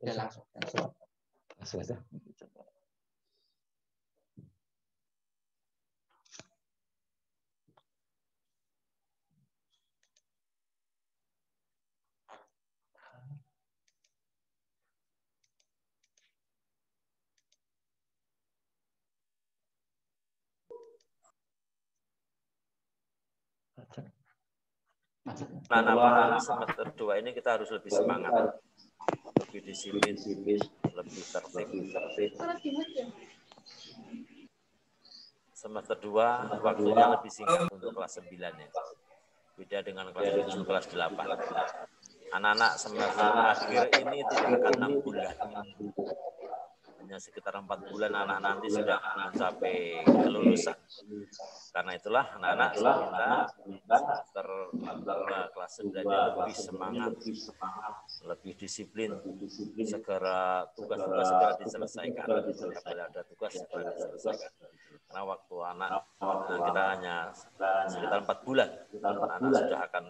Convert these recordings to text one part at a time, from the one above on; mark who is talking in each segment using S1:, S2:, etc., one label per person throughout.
S1: Ya langsung aja.
S2: Nah, semester 2 ini kita harus lebih semangat, lebih disiplin, lebih tertib. Semester 2 waktunya lebih singkat untuk kelas 9 ya. Beda dengan kelas 7, kelas 8. Anak-anak semester akhir ini tidak akan 6 bulan. Hanya sekitar 4 bulan anak nanti sudah mencapai kelulusan. Karena itulah anak-anak saya minta semester 2 kelas 9-nya lebih semangat, lebih disiplin, segera tugas-tugas segera diselesaikan. Apabila ada tugas segera diselesaikan. Karena waktu anak kita hanya sekitar 4 bulan, anak sudah akan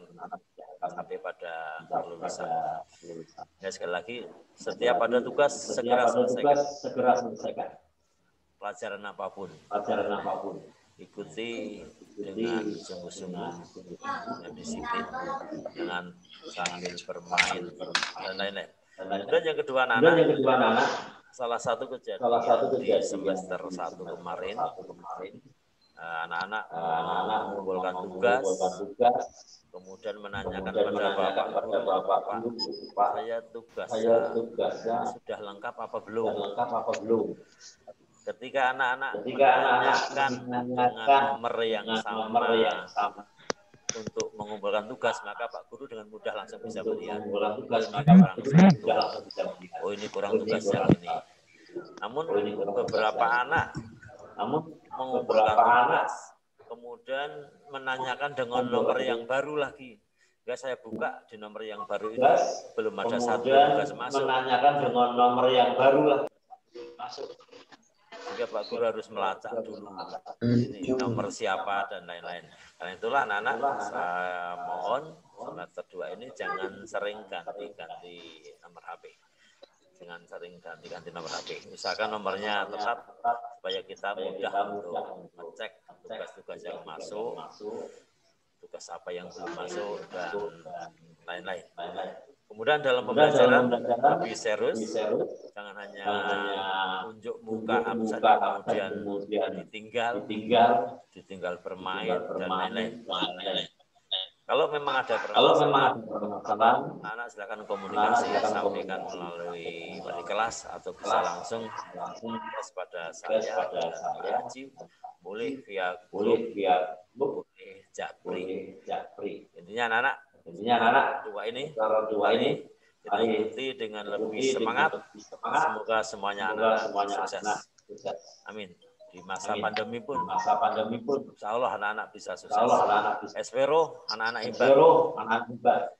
S2: sampai pada kelulusan. Ya, sekali lagi, setiap ada tugas segera selesaikan. Pelajaran apapun. Ikuti dengan sungguh-sungguh, dengan disiplin, dengan sambil bermain dan lain-lain. Dan yang kedua, anak-anak, salah satu kejadian di semester 1 kemarin, anak-anak mengumpulkan tugas, kemudian menanyakan pada Bapak Guru, Pak, saya tugasnya sudah lengkap apa belum? Ketika anak-anak menanyakan dengan nomor yang sama untuk mengumpulkan tugas, maka Pak Guru dengan mudah langsung bisa melihat, oh ini kurang tugas yang ini. Namun beberapa anak mengumpulkan tugas, kemudian menanyakan dengan nomor yang baru lagi. Enggak, saya buka di nomor yang baru ini belum ada satu tugas masuk.
S1: Menanyakan dengan nomor yang baru lagi masuk.
S2: Sehingga Pak Guru harus melacak dulu ini nomor siapa dan lain-lain. Karena itulah anak-anak saya mohon semester 2 ini jangan sering ganti-ganti nomor HP. Jangan sering ganti-ganti nomor HP. Misalkan nomornya tetap supaya kita mudah untuk ngecek tugas-tugas yang masuk, tugas apa yang belum masuk dan lain-lain. Kemudian dalam pembelajaran lebih serius, jangan hanya unjuk muka absen kemudian ditinggal bermain dan lain-lain. Kalau memang ada permasalahan, anak silakan komunikasi, sampaikan melalui wali kelas atau bisa langsung pada saya dan Pak Haji, boleh via grup, boleh japri. Intinya anak-anak dua ini kita ikuti dengan lebih semangat. Semoga semuanya anak-anak sukses. Amin. Di masa pandemi pun, insya Allah anak-anak bisa sukses. Espero anak-anak hebat.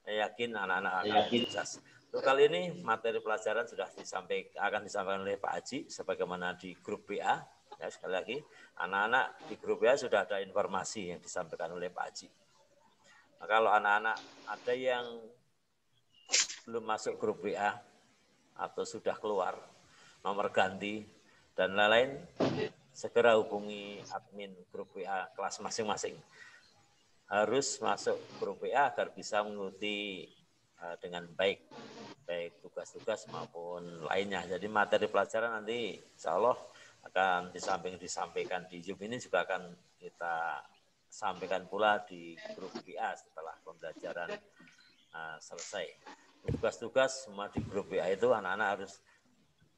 S2: Saya yakin anak-anak akan sukses. Untuk kali ini materi pelajaran sudah akan disampaikan oleh Pak Haji sebagaimana di grup BA. Ya, sekali lagi, anak-anak di grup BA sudah ada informasi yang disampaikan oleh Pak Haji. Nah, kalau anak-anak ada yang belum masuk grup WA atau sudah keluar, nomor ganti, dan lain-lain, segera hubungi admin grup WA kelas masing-masing. Harus masuk grup WA agar bisa mengikuti dengan baik tugas-tugas maupun lainnya. Jadi materi pelajaran nanti insya Allah akan disampaikan di Zoom ini juga akan kita sampaikan pula di grup WA setelah pembelajaran selesai. Tugas-tugas semua di grup WA itu anak-anak harus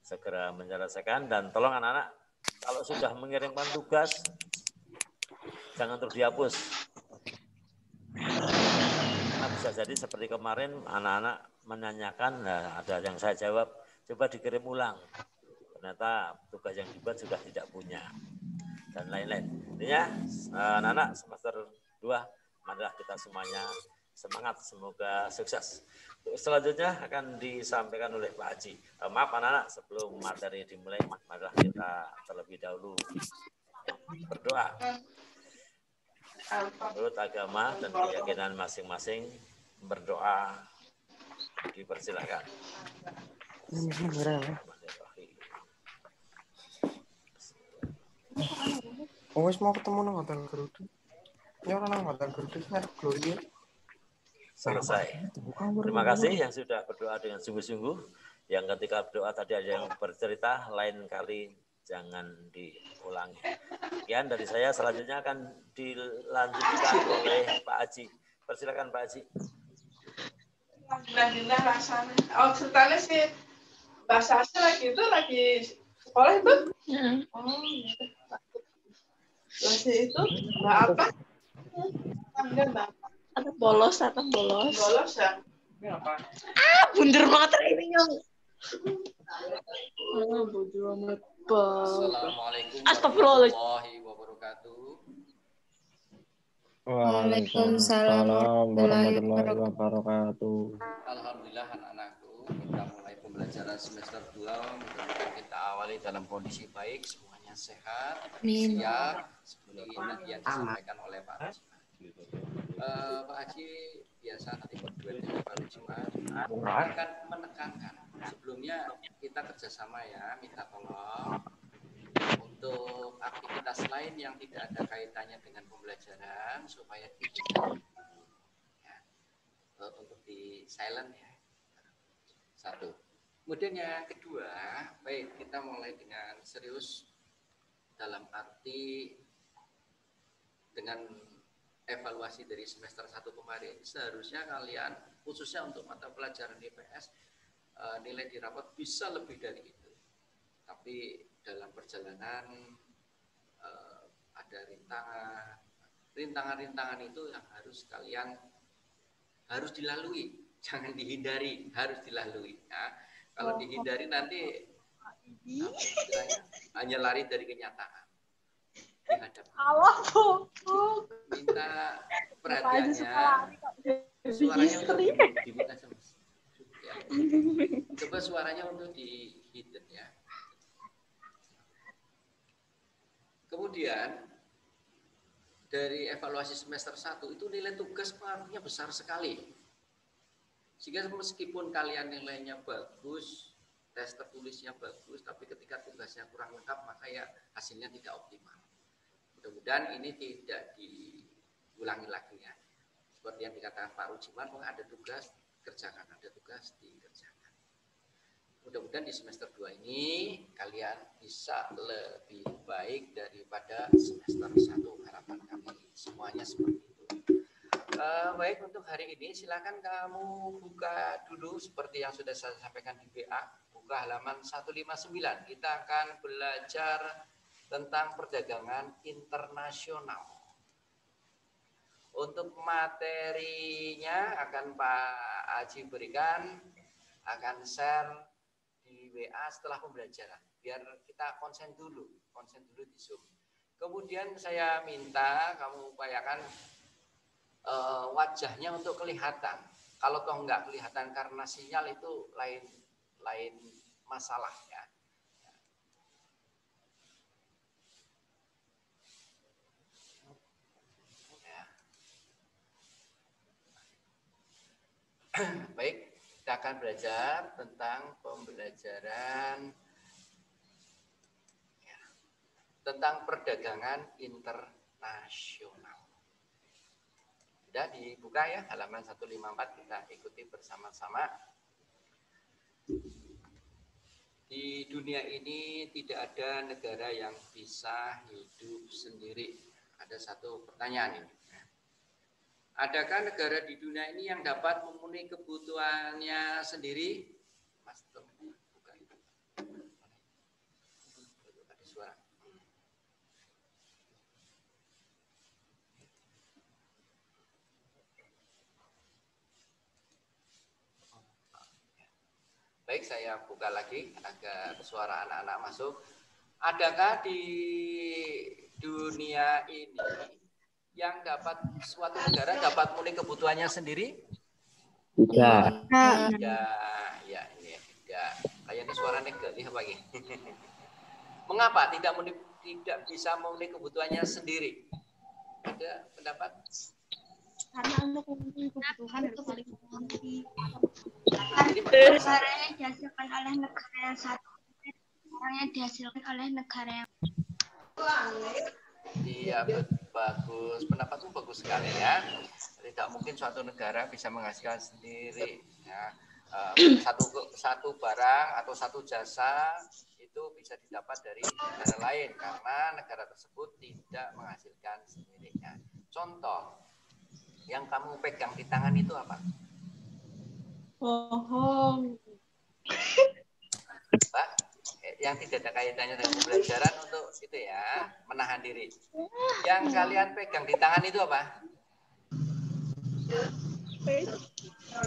S2: segera menyelesaikan dan tolong anak-anak kalau sudah mengirimkan tugas jangan terus dihapus. Karena bisa jadi seperti kemarin anak-anak menanyakan, nah ada yang saya jawab, coba dikirim ulang. Ternyata tugas yang dibuat sudah tidak punya. Dan lain-lain. Intinya anak-anak semester 2 marilah kita semuanya semangat, semoga sukses. Selanjutnya akan disampaikan oleh Pak Haji. Maaf anak-anak, sebelum materi dimulai, marilah kita terlebih dahulu berdoa. Menurut agama dan keyakinan masing-masing berdoa dipersilakan.
S3: Wes mau ketemu nang hotel Garuda. Ya orang nang hotel Garuda nyari Gloria.
S2: Selesai. Terima kasih yang sudah berdoa dengan sungguh-sungguh. Yang ketika berdoa tadi ada yang bercerita, lain kali jangan diulangi. Sekian dari saya, selanjutnya akan dilanjutkan oleh Pak Haji. Persilakan Pak Haji.
S4: Alhamdulillah rasanya. Oh, ceritanya sih bahasa asli lagi sekolah itu. Oh, gitu. Masih itu Mbak apa? Enggak, Mbak.
S5: Bolos ya.
S4: Bolos ya? Ini apa?
S5: Bunder banget ini yang. Bodoh amat.
S6: Assalamualaikum
S5: Astagfirullah.
S6: warahmatullahi wabarakatuh.
S3: Waalaikumsalam warahmatullahi wabarakatuh.
S6: Alhamdulillah anak-anakku, kita mulai pembelajaran semester 2. Mudah-mudahan kita awali dalam kondisi baik, semuanya sehat, siap seperti nanti yang disampaikan oleh Pak Haji. Pak Haji biasa nanti berdua dengan Pak Rujiman akan menekankan. Sebelumnya kita kerjasama ya, minta tolong untuk aktivitas lain yang tidak ada kaitannya dengan pembelajaran supaya dihindari. Ya, untuk di silent ya. Satu. Kemudian yang kedua, baik kita mulai dengan serius dalam arti dengan evaluasi dari semester 1 kemarin. Seharusnya kalian khususnya untuk mata pelajaran IPS nilai di rapot bisa lebih dari itu. Tapi dalam perjalanan ada rintangan itu yang harus kalian harus dilalui, jangan dihindari, harus dilalui. Ya. Kalau dihindari nanti hanya lari dari kenyataan. Minta perhatiannya, suaranya untuk diminta ya. Coba suaranya untuk di hidden ya. Kemudian dari evaluasi semester 1 itu nilai tugas pengaruhnya besar sekali. Sehingga meskipun kalian nilainya bagus, tes tertulisnya bagus, tapi ketika tugasnya kurang lengkap maka ya hasilnya tidak optimal. Mudah-mudahan ini tidak diulangi lagi ya. Seperti yang dikatakan Pak Rujiman, ada tugas kerjakan, ada tugas dikerjakan. Mudah-mudahan di semester 2 ini kalian bisa lebih baik daripada semester 1. Harapan kami semuanya seperti itu. Baik, untuk hari ini silakan kamu buka dulu seperti yang sudah saya sampaikan di WA. Buka halaman 159. Kita akan belajar tentang perdagangan internasional. Untuk materinya akan Pak Haji berikan, akan share di WA setelah pembelajaran. Biar kita konsen dulu di Zoom. Kemudian saya minta kamu upayakan wajahnya untuk kelihatan. Kalau toh nggak kelihatan karena sinyal itu lain masalah ya. Baik, kita akan belajar tentang pembelajaran ya, tentang perdagangan internasional. Sudah dibuka ya halaman 154, kita ikuti bersama-sama. Di dunia ini tidak ada negara yang bisa hidup sendiri. Ada satu pertanyaan ini. Adakah negara di dunia ini yang dapat memenuhi kebutuhannya sendiri? Mas, bukan. Ada suara. Baik, saya buka lagi agar suara anak-anak masuk. Adakah di dunia ini yang dapat suatu negara dapat memenuhi kebutuhannya sendiri?
S3: Tidak.
S6: Ya, ini tidak. Kayaknya suara negatif lagi. Mengapa tidak tidak bisa memenuhi kebutuhannya sendiri? Ada pendapat?
S7: Karena untuk memenuhi kebutuhan itu paling tinggi.
S6: Negaranya
S7: dihasilkan oleh negara yang satu, orangnya dihasilkan oleh negara yang.
S6: Iya, bagus. Pendapatmu bagus sekali ya. Tidak mungkin suatu negara bisa menghasilkan sendiri. Ya. Satu barang atau satu jasa itu bisa didapat dari negara lain karena negara tersebut tidak menghasilkan sendirinya. Contoh, yang kamu pegang di tangan itu apa?
S5: Bohong.
S6: Mbak, yang tidak ada kaitannya dengan pembelajaran untuk itu ya, menahan diri. Yang kalian pegang di tangan itu apa?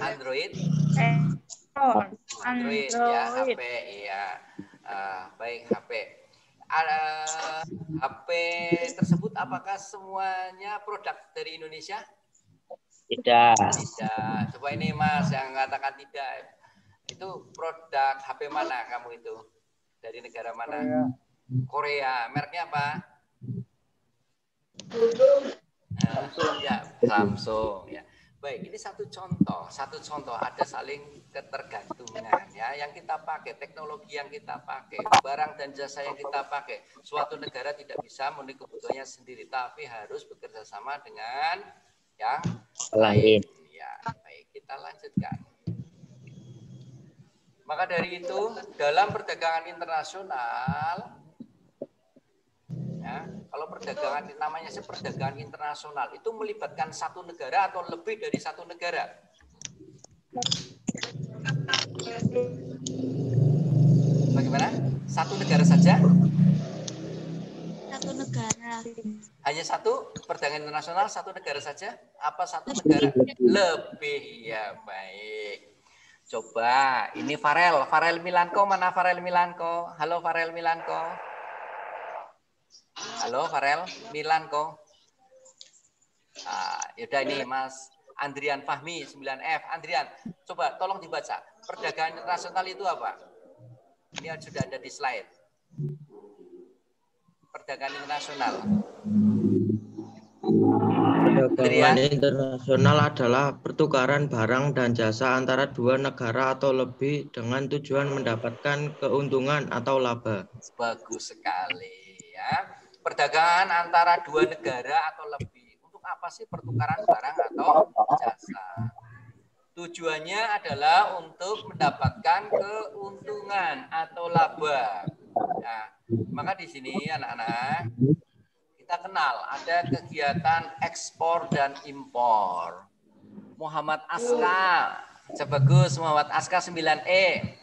S6: Android? Android ya, HP ya. Baik, HP. HP tersebut apakah semuanya produk dari Indonesia?
S8: Tidak.
S6: Tidak. Coba ini Mas yang mengatakan tidak. Itu produk HP mana kamu itu? Dari negara mana? Korea. Mereknya apa? Samsung. Ya, Samsung. Ya. Baik, ini satu contoh ada saling ketergantungan ya, yang kita pakai, teknologi yang kita pakai, barang dan jasa yang kita pakai. Suatu negara tidak bisa memenuhi kebutuhannya sendiri, tapi harus bekerja sama dengan yang lain. Ya, baik, kita lanjutkan. Maka dari itu, dalam perdagangan internasional, ya, kalau perdagangan namanya perdagangan internasional itu melibatkan satu negara atau lebih dari satu negara. Bagaimana? Satu negara saja?
S7: Satu negara.
S6: Hanya satu perdagangan internasional satu negara saja? Apa satu negara? Lebih. Ya, baik. Coba, ini Farel Milanko, mana Farel Milanko? Halo Farel Milanko. Halo Farel Milanko. Yaudah ini Mas Andrian Fahmi 9F. Andrian, coba tolong dibaca. Perdagangan internasional itu apa? Ini sudah ada di slide. Perdagangan internasional.
S8: Perdagangan internasional adalah pertukaran barang dan jasa antara dua negara atau lebih dengan tujuan mendapatkan keuntungan atau laba.
S6: Bagus sekali ya. Perdagangan antara dua negara atau lebih. Untuk apa sih pertukaran barang atau jasa? Tujuannya adalah untuk mendapatkan keuntungan atau laba. Nah, maka di sini anak-anak kita kenal ada kegiatan ekspor dan impor. Muhammad Aska, bagus Muhammad Aska 9E.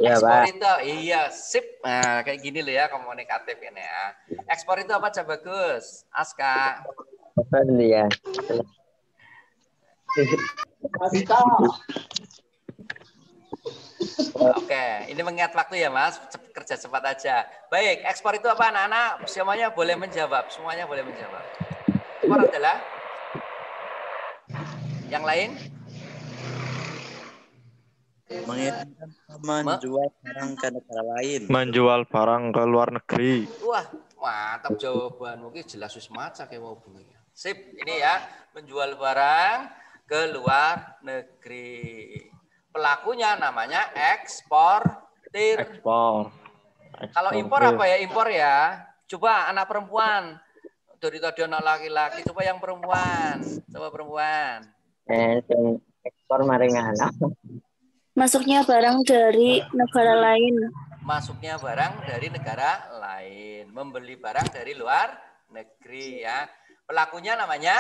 S8: Ya,
S6: Ekspor
S8: Pak.
S6: itu, iya sip. Nah, kayak gini loh ya komunikatif ini ya. Ekspor itu apa coba bagus, Aska?
S8: Apa ya?
S6: Oke, ini mengingat waktu ya Mas, kerja cepat aja. Baik, ekspor itu apa anak-anak? Semuanya boleh menjawab, semuanya boleh menjawab. Ekspor adalah yang lain?
S9: Menjual barang ke negara lain.
S3: Menjual barang ke luar negeri.
S6: Wah, mantap jawaban. Mungkin jelas maca kayak mau bunyi. Sip, ini ya, menjual barang ke luar negeri. Pelakunya namanya eksportir.
S3: Ekspor.
S6: Kalau impor apa ya? Impor ya. Coba anak perempuan. Dari tadi anak laki-laki, coba yang perempuan. Coba perempuan.
S8: Ekspor maringan.
S5: Masuknya barang dari negara lain.
S6: Masuknya barang dari negara lain. Membeli barang dari luar negeri ya. Pelakunya namanya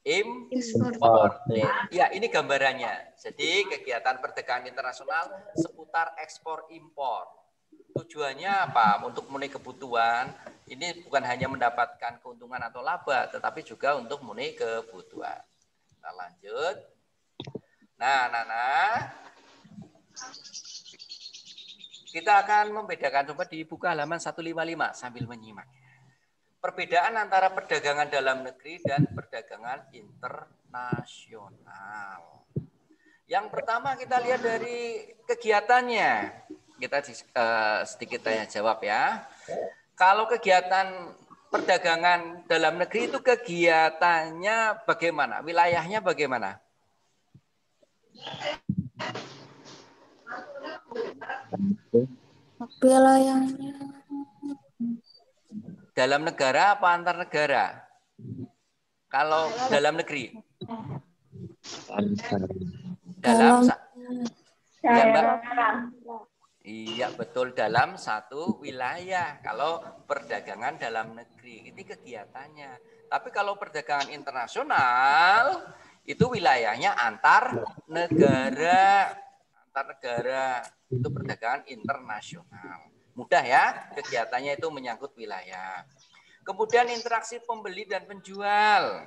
S6: importir. Ya, ini gambarannya. Jadi kegiatan perdagangan internasional seputar ekspor impor. Tujuannya apa? Untuk memenuhi kebutuhan. Ini bukan hanya mendapatkan keuntungan atau laba, tetapi juga untuk memenuhi kebutuhan. Kita lanjut. Nah, kita akan membedakan, coba dibuka halaman 155 sambil menyimak. Perbedaan antara perdagangan dalam negeri dan perdagangan internasional. Yang pertama kita lihat dari kegiatannya. Kita sedikit tanya jawab ya. Kalau kegiatan perdagangan dalam negeri itu kegiatannya bagaimana? Wilayahnya bagaimana?
S5: Wilayahnya
S6: dalam negara apa antar negara? Kalau dalam negeri? Dalam ya, Mbak? Iya betul, dalam satu wilayah. Kalau perdagangan dalam negeri ini kegiatannya. Tapi kalau perdagangan internasional itu wilayahnya antar negara. Antar negara itu perdagangan internasional. Mudah ya, kegiatannya itu menyangkut wilayah. Kemudian interaksi pembeli dan penjual.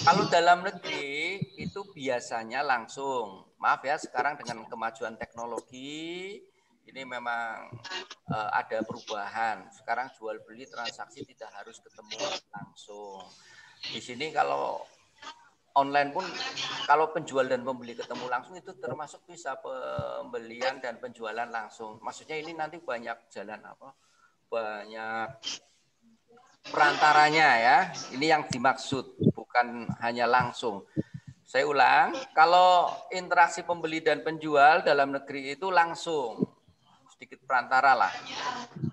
S6: Kalau dalam negeri itu biasanya langsung. Maaf ya, sekarang dengan kemajuan teknologi ini memang ada perubahan. Sekarang jual beli transaksi tidak harus ketemu langsung. Di sini kalau online pun kalau penjual dan pembeli ketemu langsung itu termasuk bisa pembelian dan penjualan langsung. Maksudnya ini nanti banyak jalan apa? Banyak perantaranya ya. Ini yang dimaksud, bukan hanya langsung. Saya ulang, kalau interaksi pembeli dan penjual dalam negeri itu langsung, sedikit perantara lah.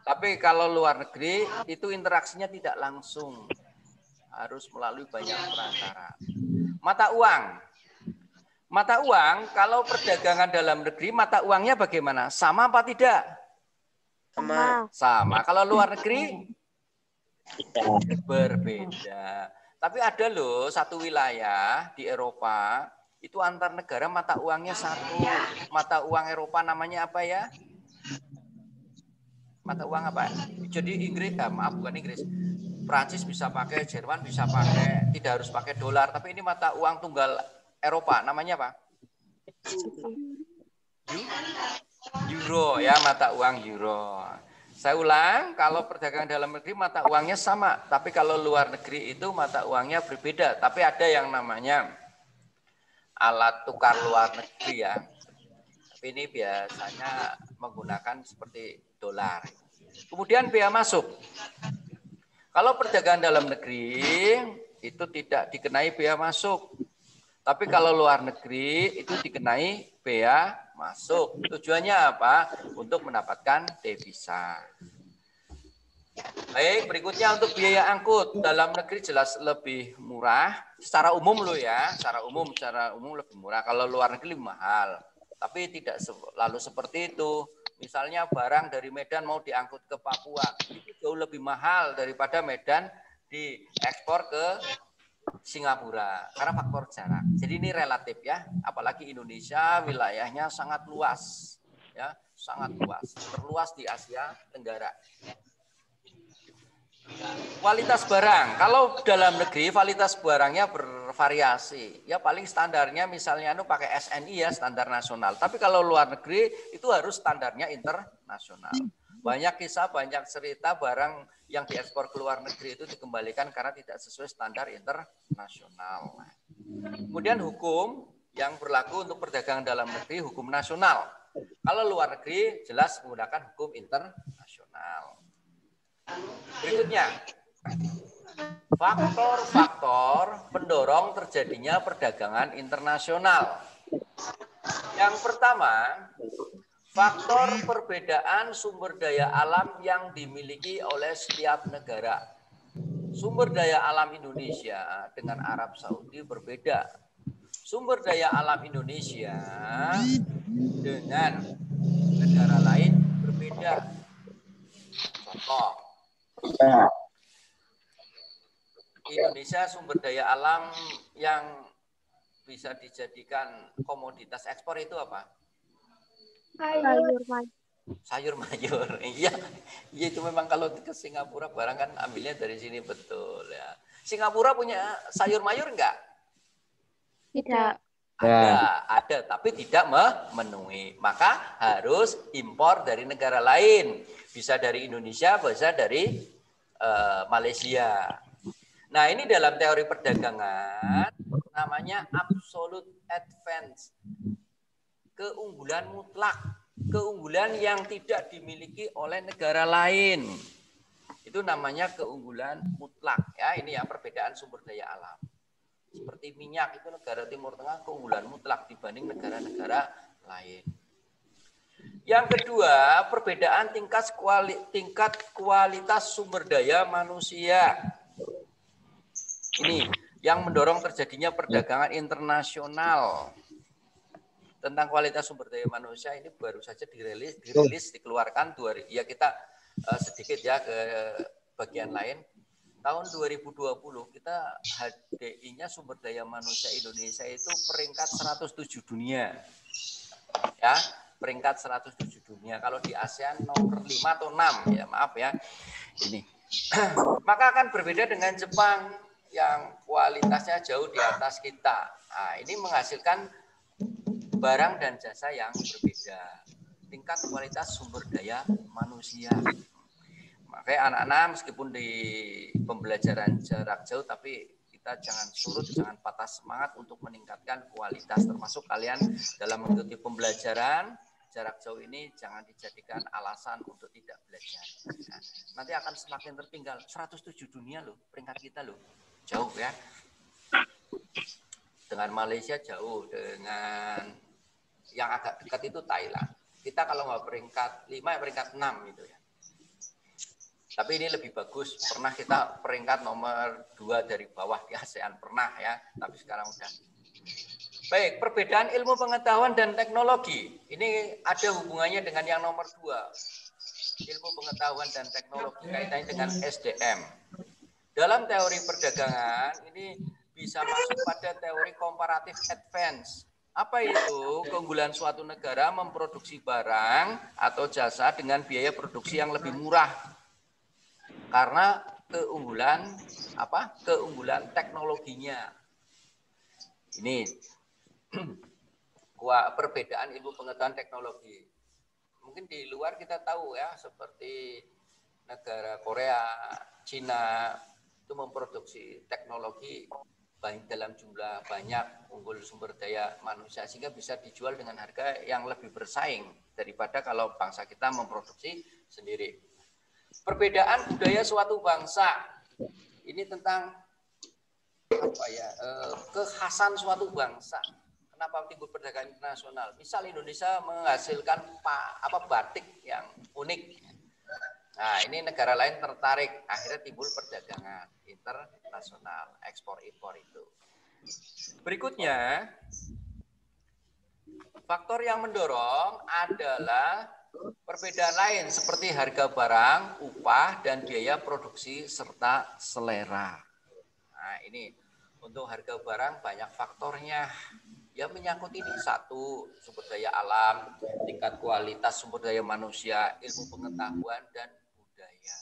S6: Tapi kalau luar negeri itu interaksinya tidak langsung, harus melalui banyak perantara. Mata uang. Mata uang, kalau perdagangan dalam negeri, mata uangnya bagaimana? Sama apa tidak? Sama. Kalau luar negeri? Berbeda. Tapi ada loh satu wilayah di Eropa itu antar negara mata uangnya satu. Mata uang Eropa namanya apa ya? Mata uang apa? Jadi Inggris, maaf bukan Inggris. Prancis bisa pakai, Jerman bisa pakai, tidak harus pakai dolar. Tapi ini mata uang tunggal Eropa namanya apa? Euro ya, mata uang euro. Saya ulang, kalau perdagangan dalam negeri mata uangnya sama, tapi kalau luar negeri itu mata uangnya berbeda. Tapi ada yang namanya alat tukar luar negeri ya. Tapi ini biasanya menggunakan seperti dolar. Kemudian bea masuk. Kalau perdagangan dalam negeri itu tidak dikenai bea masuk. Tapi kalau luar negeri itu dikenai bea masuk. Tujuannya apa? Untuk mendapatkan devisa. Baik, berikutnya untuk biaya angkut. Dalam negeri jelas lebih murah. Secara umum loh ya. Secara umum lebih murah. Kalau luar negeri lebih mahal. Tapi tidak selalu seperti itu. Misalnya barang dari Medan mau diangkut ke Papua. Itu jauh lebih mahal daripada Medan diekspor ke Singapura karena faktor jarak. Jadi ini relatif ya, apalagi Indonesia wilayahnya sangat luas ya, sangat luas, terluas di Asia Tenggara. Kualitas barang, kalau dalam negeri kualitas barangnya bervariasi. Ya paling standarnya misalnya pakai SNI ya, standar nasional. Tapi kalau luar negeri itu harus standarnya internasional. Banyak kisah, banyak cerita barang yang diekspor ke luar negeri itu dikembalikan karena tidak sesuai standar internasional. Kemudian hukum yang berlaku untuk perdagangan dalam negeri, hukum nasional. Kalau luar negeri jelas menggunakan hukum internasional. Berikutnya, faktor-faktor pendorong terjadinya perdagangan internasional. Yang pertama, faktor perbedaan sumber daya alam yang dimiliki oleh setiap negara. Sumber daya alam Indonesia dengan Arab Saudi berbeda. Sumber daya alam Indonesia dengan negara lain berbeda. Contoh, Indonesia sumber daya alam yang bisa dijadikan komoditas ekspor itu apa? Sayur mayur. Iya, itu memang kalau ke Singapura barang kan ambilnya dari sini betul ya. Singapura punya sayur mayur enggak?
S5: Tidak.
S6: Ada, tapi tidak memenuhi. Maka harus impor dari negara lain. Bisa dari Indonesia, bisa dari Malaysia. Nah, ini dalam teori perdagangan namanya absolute advantage. Keunggulan mutlak. keunggulan yang tidak dimiliki oleh negara lain. Itu namanya keunggulan mutlak. Ya, ini ya perbedaan sumber daya alam. Seperti minyak itu negara Timur Tengah keunggulan mutlak dibanding negara-negara lain. Yang kedua, perbedaan tingkat kualitas sumber daya manusia. Ini yang mendorong terjadinya perdagangan internasional. Tentang kualitas sumber daya manusia ini baru saja dirilis dikeluarkan ya kita sedikit ya ke bagian lain. Tahun 2020 kita HDI-nya sumber daya manusia Indonesia itu peringkat 107 dunia. Ya, peringkat 107 dunia. Kalau di ASEAN nomor 5 atau 6 ya, maaf ya. Ini. Maka akan berbeda dengan Jepang yang kualitasnya jauh di atas kita. Nah, ini menghasilkan barang dan jasa yang berbeda. Tingkat kualitas sumber daya manusia. Makanya anak-anak meskipun di pembelajaran jarak jauh, tapi kita jangan surut, jangan patah semangat untuk meningkatkan kualitas. Termasuk kalian dalam mengikuti pembelajaran jarak jauh ini jangan dijadikan alasan untuk tidak belajar. Nah, nanti akan semakin tertinggal. 107 dunia loh, peringkat kita loh. Jauh ya. Dengan Malaysia jauh, dengan yang agak dekat itu Thailand. Kita kalau nggak peringkat 5 ya peringkat 6 gitu ya. Tapi ini lebih bagus. Pernah kita peringkat nomor 2 dari bawah di ASEAN pernah ya. Tapi sekarang udah. Baik, perbedaan ilmu pengetahuan dan teknologi. Ini ada hubungannya dengan yang nomor 2. Ilmu pengetahuan dan teknologi kaitannya dengan SDM. Dalam teori perdagangan ini bisa masuk pada teori komparatif advance. Apa itu? Keunggulan suatu negara memproduksi barang atau jasa dengan biaya produksi yang lebih murah. Karena keunggulan apa? Keunggulan teknologinya. Ini perbedaan ilmu pengetahuan teknologi. Mungkin di luar kita tahu ya, seperti negara Korea, Cina itu memproduksi teknologi dalam jumlah banyak, unggul sumber daya manusia sehingga bisa dijual dengan harga yang lebih bersaing daripada kalau bangsa kita memproduksi sendiri. Perbedaan budaya suatu bangsa ini tentang apa ya, kekhasan suatu bangsa. Kenapa timbul perdagangan internasional? Misal Indonesia menghasilkan batik yang unik. Nah, ini negara lain tertarik, akhirnya timbul perdagangan internasional, ekspor-impor itu. Berikutnya, faktor yang mendorong adalah perbedaan lain seperti harga barang, upah, dan biaya produksi serta selera. Nah, ini untuk harga barang banyak faktornya. Ya menyangkut ini satu, sumber daya alam, tingkat kualitas sumber daya manusia, ilmu pengetahuan, dan budaya.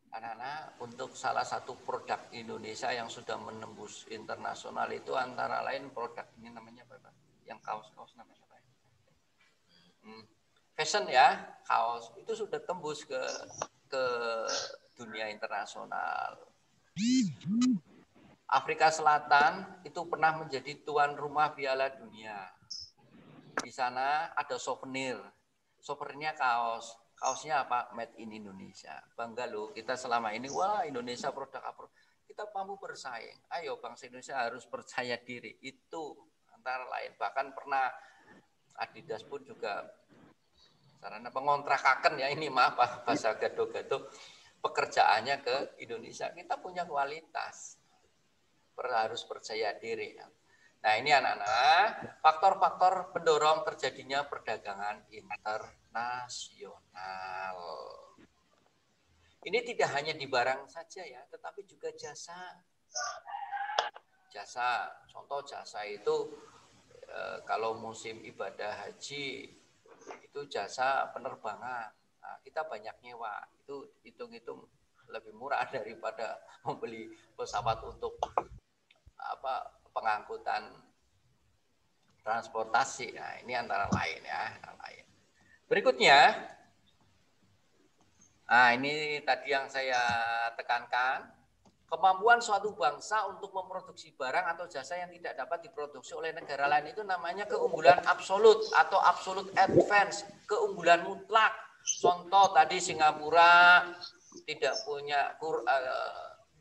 S6: Anak-anak, untuk salah satu produk Indonesia yang sudah menembus internasional itu antara lain produk ini namanya apa? Yang kaos-kaos namanya apa? Fashion ya, kaos itu sudah tembus ke dunia internasional. Afrika Selatan itu pernah menjadi tuan rumah Piala Dunia. Di sana ada souvenir. Souvenirnya kaos. Kaosnya apa? Made in Indonesia. Bangga loh, kita selama ini, wah Indonesia produk apa? Kita mampu bersaing. Ayo bangsa Indonesia harus percaya diri. Itu antara lain. Bahkan pernah Adidas pun juga sarana pengontrakaken ya, ini maaf bahasa gado-gado, pekerjaannya ke Indonesia. Kita punya kualitas. Harus percaya diri. Nah, ini anak-anak, faktor-faktor pendorong terjadinya perdagangan internasional. Ini tidak hanya di barang saja ya, tetapi juga jasa. Jasa, contoh jasa itu kalau musim ibadah haji itu jasa penerbangan. Nah, kita banyak nyewa, itu hitung-hitung lebih murah daripada membeli pesawat untuk pengangkutan transportasi. Nah, ini antara lain ya. Berikutnya, nah ini tadi yang saya tekankan, Kemampuan suatu bangsa untuk memproduksi barang atau jasa yang tidak dapat diproduksi oleh negara lain itu namanya keunggulan absolut atau absolute advance, keunggulan mutlak. Contoh tadi Singapura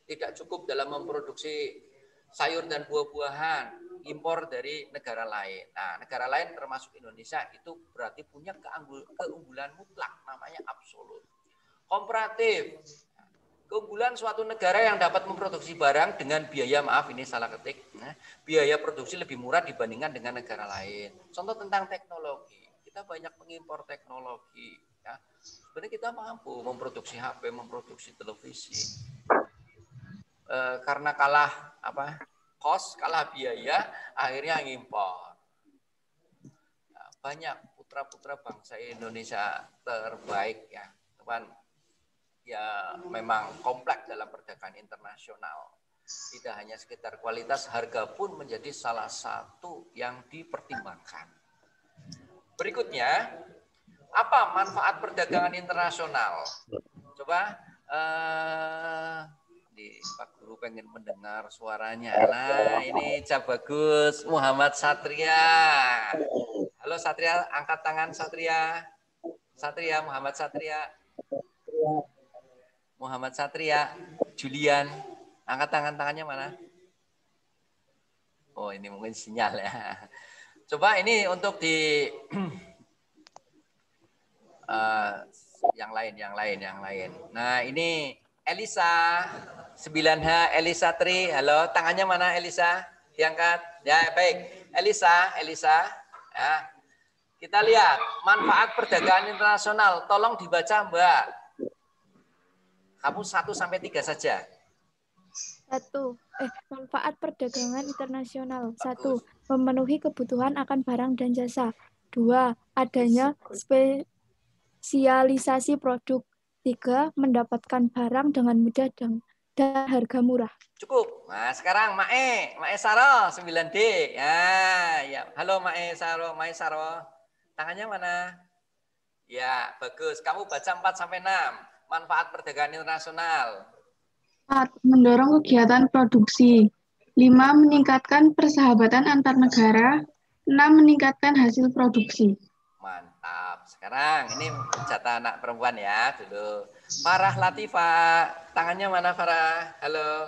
S6: tidak cukup dalam memproduksi sayur dan buah-buahan, impor dari negara lain. Nah, negara lain termasuk Indonesia itu berarti punya keunggulan mutlak, namanya absolut. Komparatif, keunggulan suatu negara yang dapat memproduksi barang dengan biaya, maaf ini salah ketik, biaya produksi lebih murah dibandingkan dengan negara lain. Contoh tentang teknologi, kita banyak mengimpor teknologi. Ya. Sebenarnya kita mampu memproduksi HP, memproduksi televisi. Karena kalah cost, kalah biaya, akhirnya ngimpor. Nah, banyak putra-putra bangsa Indonesia terbaik ya, teman. Ya memang kompleks dalam perdagangan internasional. Tidak hanya sekedar kualitas, harga pun menjadi salah satu yang dipertimbangkan. Berikutnya, apa manfaat perdagangan internasional? Coba, Pak Guru pengen mendengar suaranya. Nah, ini bagus, Muhammad Satria. Halo Satria, angkat tangan Satria. Satria, Muhammad Satria. Muhammad Satria, Julian, angkat tangannya mana? Oh, ini mungkin sinyal ya. Coba ini untuk di yang lain. Nah, ini Elisa 9H, Elisa Tri. Halo, tangannya mana Elisa? Diangkat. Ya, baik. Elisa. Ya. Kita lihat manfaat perdagangan internasional. Tolong dibaca, Mbak. Kamu 1 sampai 3 saja.
S5: 1. Manfaat perdagangan internasional. 1. Memenuhi kebutuhan akan barang dan jasa. 2. Adanya spesialisasi produk. 3. Mendapatkan barang dengan mudah dan harga murah.
S6: Cukup. Nah, sekarang Mae Saro 9D. Ya. Halo Mae Saro. Tangannya mana? Ya, bagus. Kamu baca 4 sampai 6. Manfaat perdagangan internasional.
S10: 4. Mendorong kegiatan produksi. 5. Meningkatkan persahabatan antar negara. 6. Meningkatkan hasil produksi.
S6: Mantap. Sekarang ini jatah anak perempuan ya dulu. Farah Latifa. Tangannya mana Farah? Halo.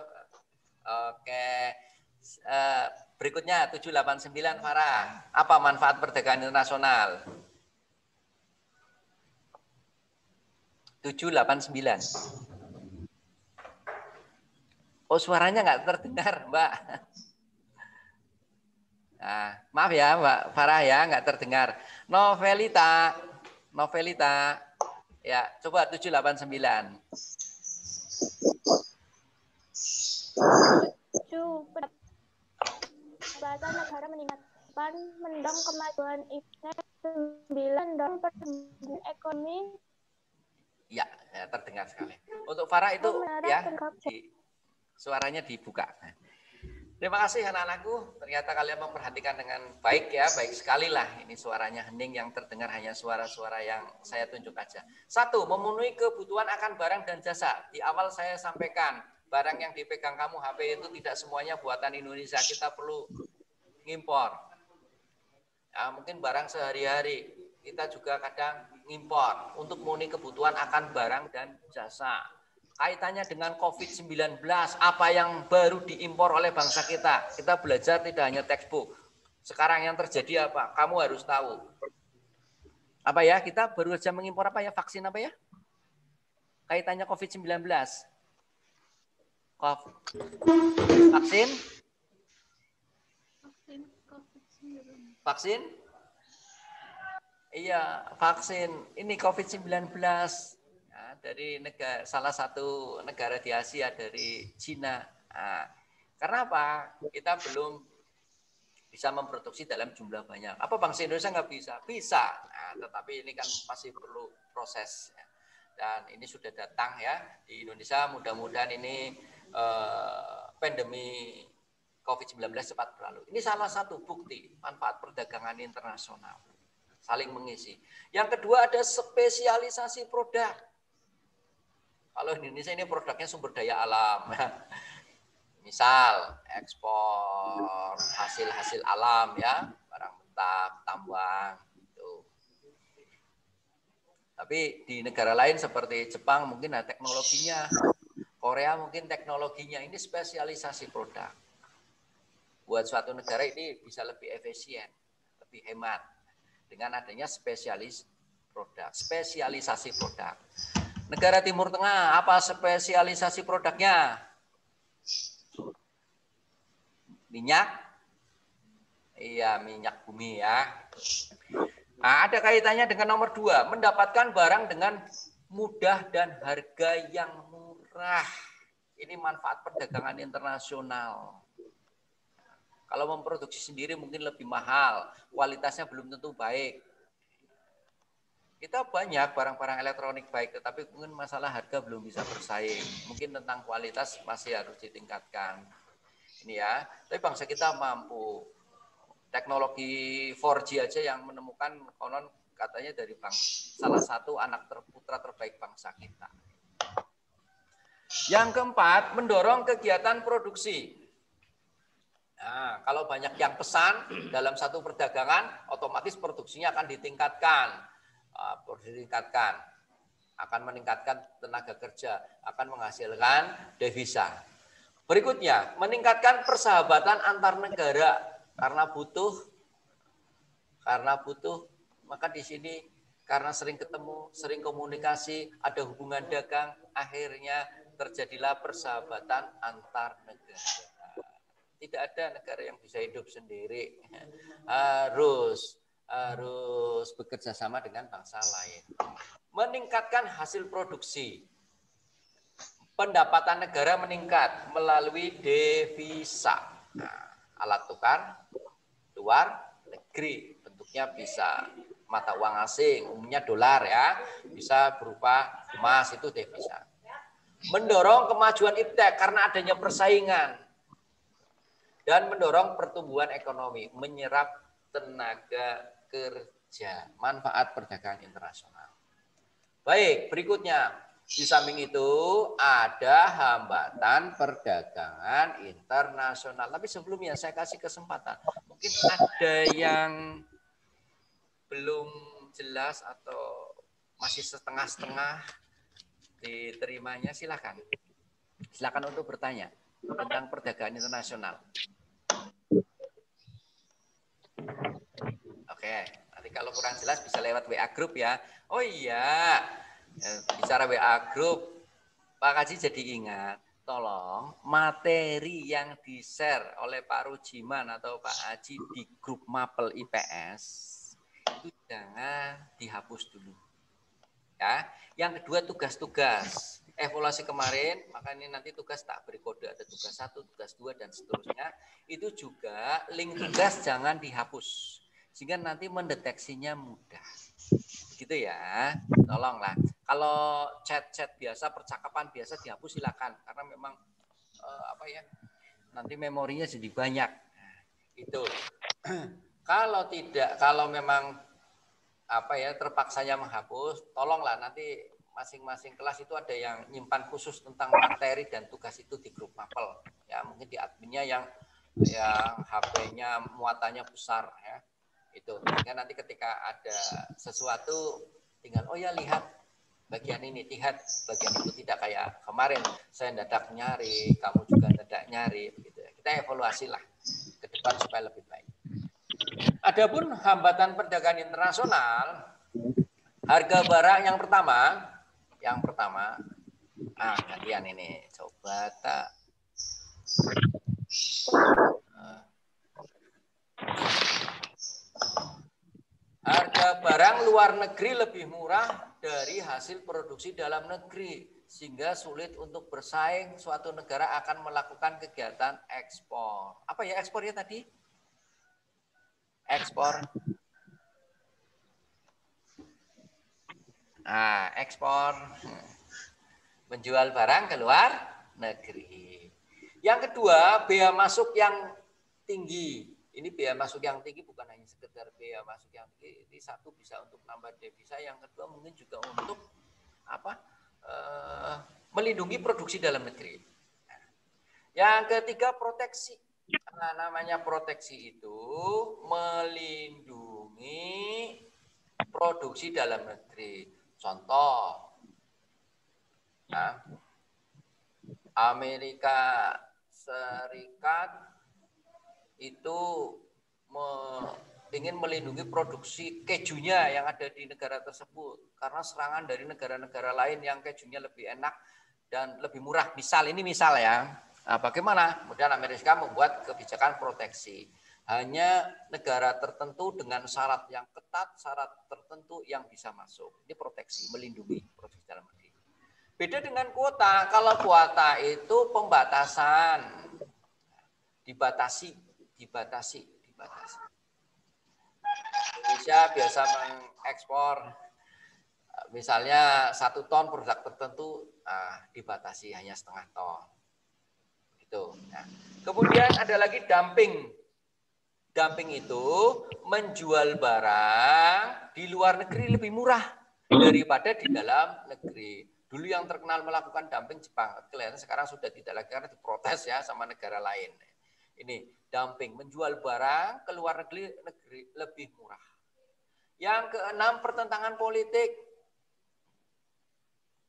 S6: Oke. Berikutnya 789 Farah. Apa manfaat perdagangan internasional? 789. Oh, suaranya nggak terdengar, Mbak. Nah, maaf ya, Mbak Farah ya, nggak terdengar. Novelita. Ya, coba 789.
S11: Bahasa negara meningkatkan mendorong kemajuan industri. 9. Mendorong pertumbuhan ekonomi.
S6: Ya, terdengar sekali. Untuk Farah itu ya, suaranya dibuka. Terima kasih anak-anakku. Ternyata kalian memperhatikan dengan baik ya, baik sekali lah. Ini suaranya hening, yang terdengar hanya suara-suara yang saya tunjuk aja. 1. Memenuhi kebutuhan akan barang dan jasa. Di awal saya sampaikan, barang yang dipegang kamu HP itu tidak semuanya buatan Indonesia. Kita perlu ngimpor. Ya, mungkin barang sehari-hari. Kita juga kadang ngimpor untuk memenuhi kebutuhan akan barang dan jasa. Kaitannya dengan COVID-19, apa yang baru diimpor oleh bangsa kita. Kita belajar tidak hanya textbook. Sekarang yang terjadi apa? Kamu harus tahu. Apa ya? Kita baru saja mengimpor apa ya? Vaksin apa ya? Kaitannya COVID-19. Vaksin? Iya, vaksin. Ini COVID-19 ya, dari salah satu negara di Asia, dari Cina. Nah, karena apa? Kita belum bisa memproduksi dalam jumlah banyak. Apa bangsa Indonesia nggak bisa? Bisa. Nah, tetapi ini kan masih perlu proses. Ya. Dan ini sudah datang ya di Indonesia. Mudah-mudahan ini pandemi COVID-19 cepat berlalu. Ini salah satu bukti manfaat perdagangan internasional. Saling mengisi. Yang kedua ada spesialisasi produk. Kalau Indonesia ini produknya sumber daya alam. Misal ekspor hasil-hasil alam ya, barang mentah, tambang gitu. Tapi di negara lain seperti Jepang mungkin ada teknologinya. Korea mungkin teknologinya ini spesialisasi produk. Buat suatu negara ini bisa lebih efisien, lebih hemat dengan adanya spesialisasi produk. Negara Timur Tengah apa spesialisasi produknya? Minyak? Iya, minyak bumi ya. Nah, ada kaitannya dengan nomor 2, mendapatkan barang dengan mudah dan harga yang murah. Ini manfaat perdagangan internasional. Kalau memproduksi sendiri mungkin lebih mahal, kualitasnya belum tentu baik. Kita banyak barang-barang elektronik baik, tetapi mungkin masalah harga belum bisa bersaing. Mungkin tentang kualitas masih harus ditingkatkan. Ini ya, tapi bangsa kita mampu. Teknologi 4G aja yang menemukan konon katanya dari salah satu anak putra terbaik bangsa kita. Yang keempat, mendorong kegiatan produksi. Nah, kalau banyak yang pesan dalam satu perdagangan, otomatis produksinya akan ditingkatkan. Akan meningkatkan tenaga kerja, akan menghasilkan devisa. Berikutnya, meningkatkan persahabatan antar negara karena butuh, maka di sini karena sering ketemu, sering komunikasi, ada hubungan dagang, akhirnya terjadilah persahabatan antar negara. Tidak ada negara yang bisa hidup sendiri. Harus bekerja sama dengan bangsa lain. Meningkatkan hasil produksi. Pendapatan negara meningkat melalui devisa. Nah, alat tukar luar negeri. Bentuknya bisa mata uang asing, umumnya dolar ya. Bisa berupa emas, itu devisa. Mendorong kemajuan iptek karena adanya persaingan. Dan mendorong pertumbuhan ekonomi, menyerap tenaga kerja, manfaat perdagangan internasional. Baik, berikutnya, di samping itu ada hambatan perdagangan internasional. Tapi sebelumnya saya kasih kesempatan, mungkin ada yang belum jelas atau masih setengah-setengah diterimanya, silakan. Silakan untuk bertanya tentang perdagangan internasional. Oke, nanti kalau kurang jelas bisa lewat WA Group ya. Oh iya, bicara WA Group, Pak Kaji jadi ingat, tolong materi yang di-share oleh Pak Rujiman atau Pak Haji di grup Mapel IPS itu jangan dihapus dulu. Ya, yang kedua tugas-tugas. Evaluasi kemarin, makanya nanti tugas tak beri kode, ada tugas 1, tugas 2, dan seterusnya. Itu juga link tugas jangan dihapus. Sehingga nanti mendeteksinya mudah. Gitu ya, tolonglah. Kalau chat-chat biasa, percakapan biasa dihapus silakan. Karena memang, nanti memorinya jadi banyak. Nah, itu. Kalau tidak, kalau memang, terpaksanya menghapus, tolonglah nanti masing-masing kelas itu ada yang nyimpan khusus tentang materi dan tugas itu di grup Mapel. Ya, mungkin di adminnya yang HP-nya muatannya besar ya. Itu. Sehingga nanti ketika ada sesuatu tinggal lihat bagian ini, lihat bagian itu, tidak kayak kemarin saya mendadak nyari, kamu juga mendadak nyari begitu. Kita evaluasi lah ke depan supaya lebih baik. Adapun hambatan perdagangan internasional, harga barang yang pertama, gantian ini, coba tak. Harga barang luar negeri lebih murah dari hasil produksi dalam negeri, sehingga sulit untuk bersaing. Suatu negara akan melakukan kegiatan ekspor. Apa ya ekspornya tadi? Ekspor. Nah, ekspor. Menjual barang ke luar negeri. Yang kedua, bea masuk yang tinggi. Ini bea masuk yang tinggi bukan hanya sekedar bea masuk yang tinggi. Ini satu bisa untuk nambah devisa. Yang kedua mungkin juga untuk melindungi produksi dalam negeri. Yang ketiga, proteksi. Nah, namanya proteksi itu melindungi produksi dalam negeri. Contoh, Amerika Serikat itu ingin melindungi produksi kejunya yang ada di negara tersebut karena serangan dari negara-negara lain yang kejunya lebih enak dan lebih murah. Ini misal ya. Nah, bagaimana? Kemudian Amerika membuat kebijakan proteksi. Hanya negara tertentu dengan syarat yang ketat, syarat tertentu yang bisa masuk. Ini proteksi, melindungi produksi dalam negeri. Beda dengan kuota. Kalau kuota itu pembatasan. Dibatasi. Indonesia biasa mengekspor misalnya 1 ton produk tertentu, dibatasi hanya setengah ton. Gitu. Nah, kemudian ada lagi dumping. Dumping itu menjual barang di luar negeri lebih murah daripada di dalam negeri. Dulu yang terkenal melakukan dumping Jepang, kelihatan sekarang sudah tidak lagi karena diprotes ya sama negara lain. Ini dumping, menjual barang ke luar negeri lebih murah. Yang keenam, pertentangan politik.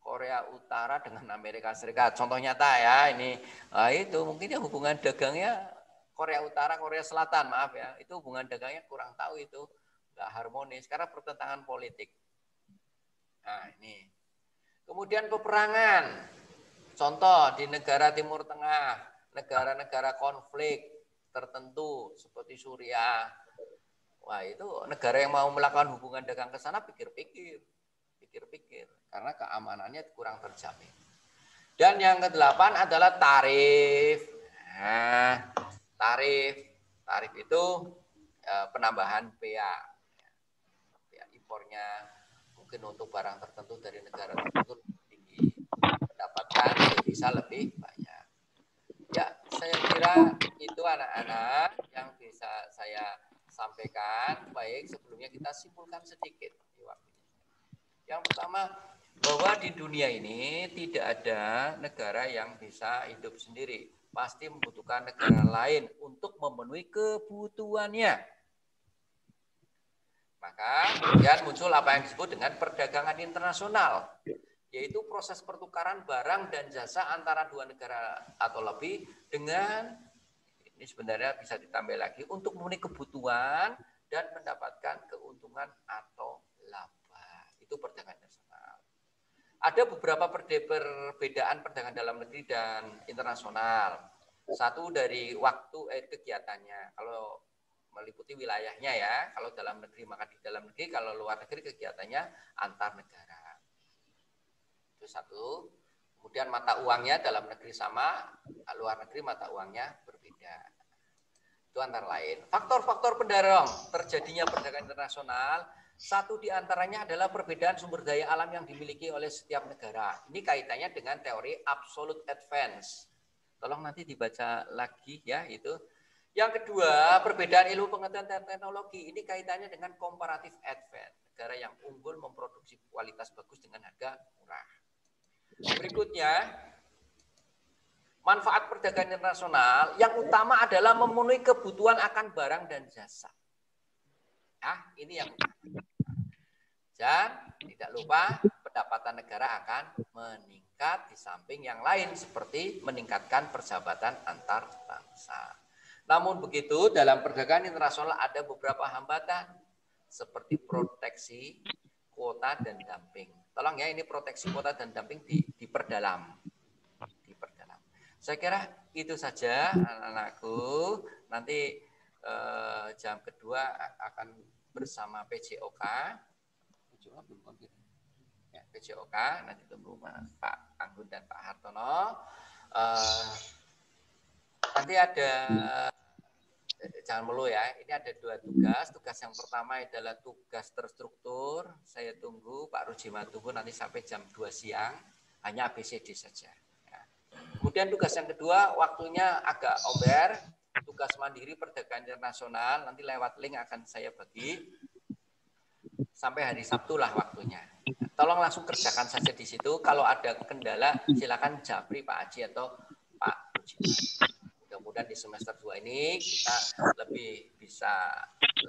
S6: Korea Utara dengan Amerika Serikat. Contoh nyata ya, ini itu mungkin ya hubungan dagangnya Korea Utara, Korea Selatan, maaf ya, itu hubungan dagangnya kurang tahu itu, nggak harmonis karena pertentangan politik. Nah ini, kemudian peperangan, contoh di negara Timur Tengah, negara-negara konflik tertentu seperti Suriah, wah itu negara yang mau melakukan hubungan dagang ke sana pikir-pikir, karena keamanannya kurang terjamin. Dan yang ke-8 adalah tarif. Nah, tarif itu penambahan bea impornya mungkin untuk barang tertentu dari negara tertentu tinggi, mendapatkan devisa lebih banyak. Ya, saya kira itu anak-anak yang bisa saya sampaikan. Baik, sebelumnya kita simpulkan sedikit. Yang pertama, bahwa di dunia ini tidak ada negara yang bisa hidup sendiri. Pasti membutuhkan negara lain untuk memenuhi kebutuhannya. Maka kemudian muncul apa yang disebut dengan perdagangan internasional, yaitu proses pertukaran barang dan jasa antara dua negara atau lebih dengan, ini sebenarnya bisa ditambah lagi, untuk memenuhi kebutuhan dan mendapatkan keuntungan atau laba. Itu perdagangan internasional. Ada beberapa perbedaan perdagangan dalam negeri dan internasional. Satu dari waktu kegiatannya. Kalau meliputi wilayahnya ya. Kalau dalam negeri maka di dalam negeri. Kalau luar negeri kegiatannya antar negara. Itu satu. Kemudian mata uangnya dalam negeri sama. Luar negeri mata uangnya berbeda. Itu antara lain. Faktor-faktor pendorong terjadinya perdagangan internasional. Satu di antaranya adalah perbedaan sumber daya alam yang dimiliki oleh setiap negara. Ini kaitannya dengan teori absolute advance. Tolong nanti dibaca lagi ya itu. Yang kedua, perbedaan ilmu pengetahuan dan teknologi. Ini kaitannya dengan comparative advance. Negara yang unggul memproduksi kualitas bagus dengan harga murah. Berikutnya, manfaat perdagangan internasional yang utama adalah memenuhi kebutuhan akan barang dan jasa. Ini yang utama. Dan tidak lupa pendapatan negara akan meningkat di samping yang lain seperti meningkatkan persahabatan antar bangsa. Namun begitu dalam perdagangan internasional ada beberapa hambatan seperti proteksi, kuota, dan dumping. Tolong ya ini proteksi, kuota, dan dumping diperdalam. Saya kira itu saja anak-anakku. Nanti jam kedua akan bersama PJOK. PJOK nanti tunggu Pak Anggun dan Pak Hartono. Nanti ada jangan melu ya. Ini ada 2 tugas. Tugas yang pertama adalah tugas terstruktur. Saya tunggu Pak Rujima tunggu nanti sampai jam 2 siang. Hanya ABCD saja. Ya. Kemudian tugas yang kedua waktunya agak omber. Tugas mandiri perdagangan internasional nanti lewat link akan saya bagi. Sampai hari Sabtu lah waktunya. tolong langsung kerjakan saja di situ. Kalau ada kendala, silakan japri Pak Haji atau Pak Bujiman. Mudah-mudahan di semester 2 ini kita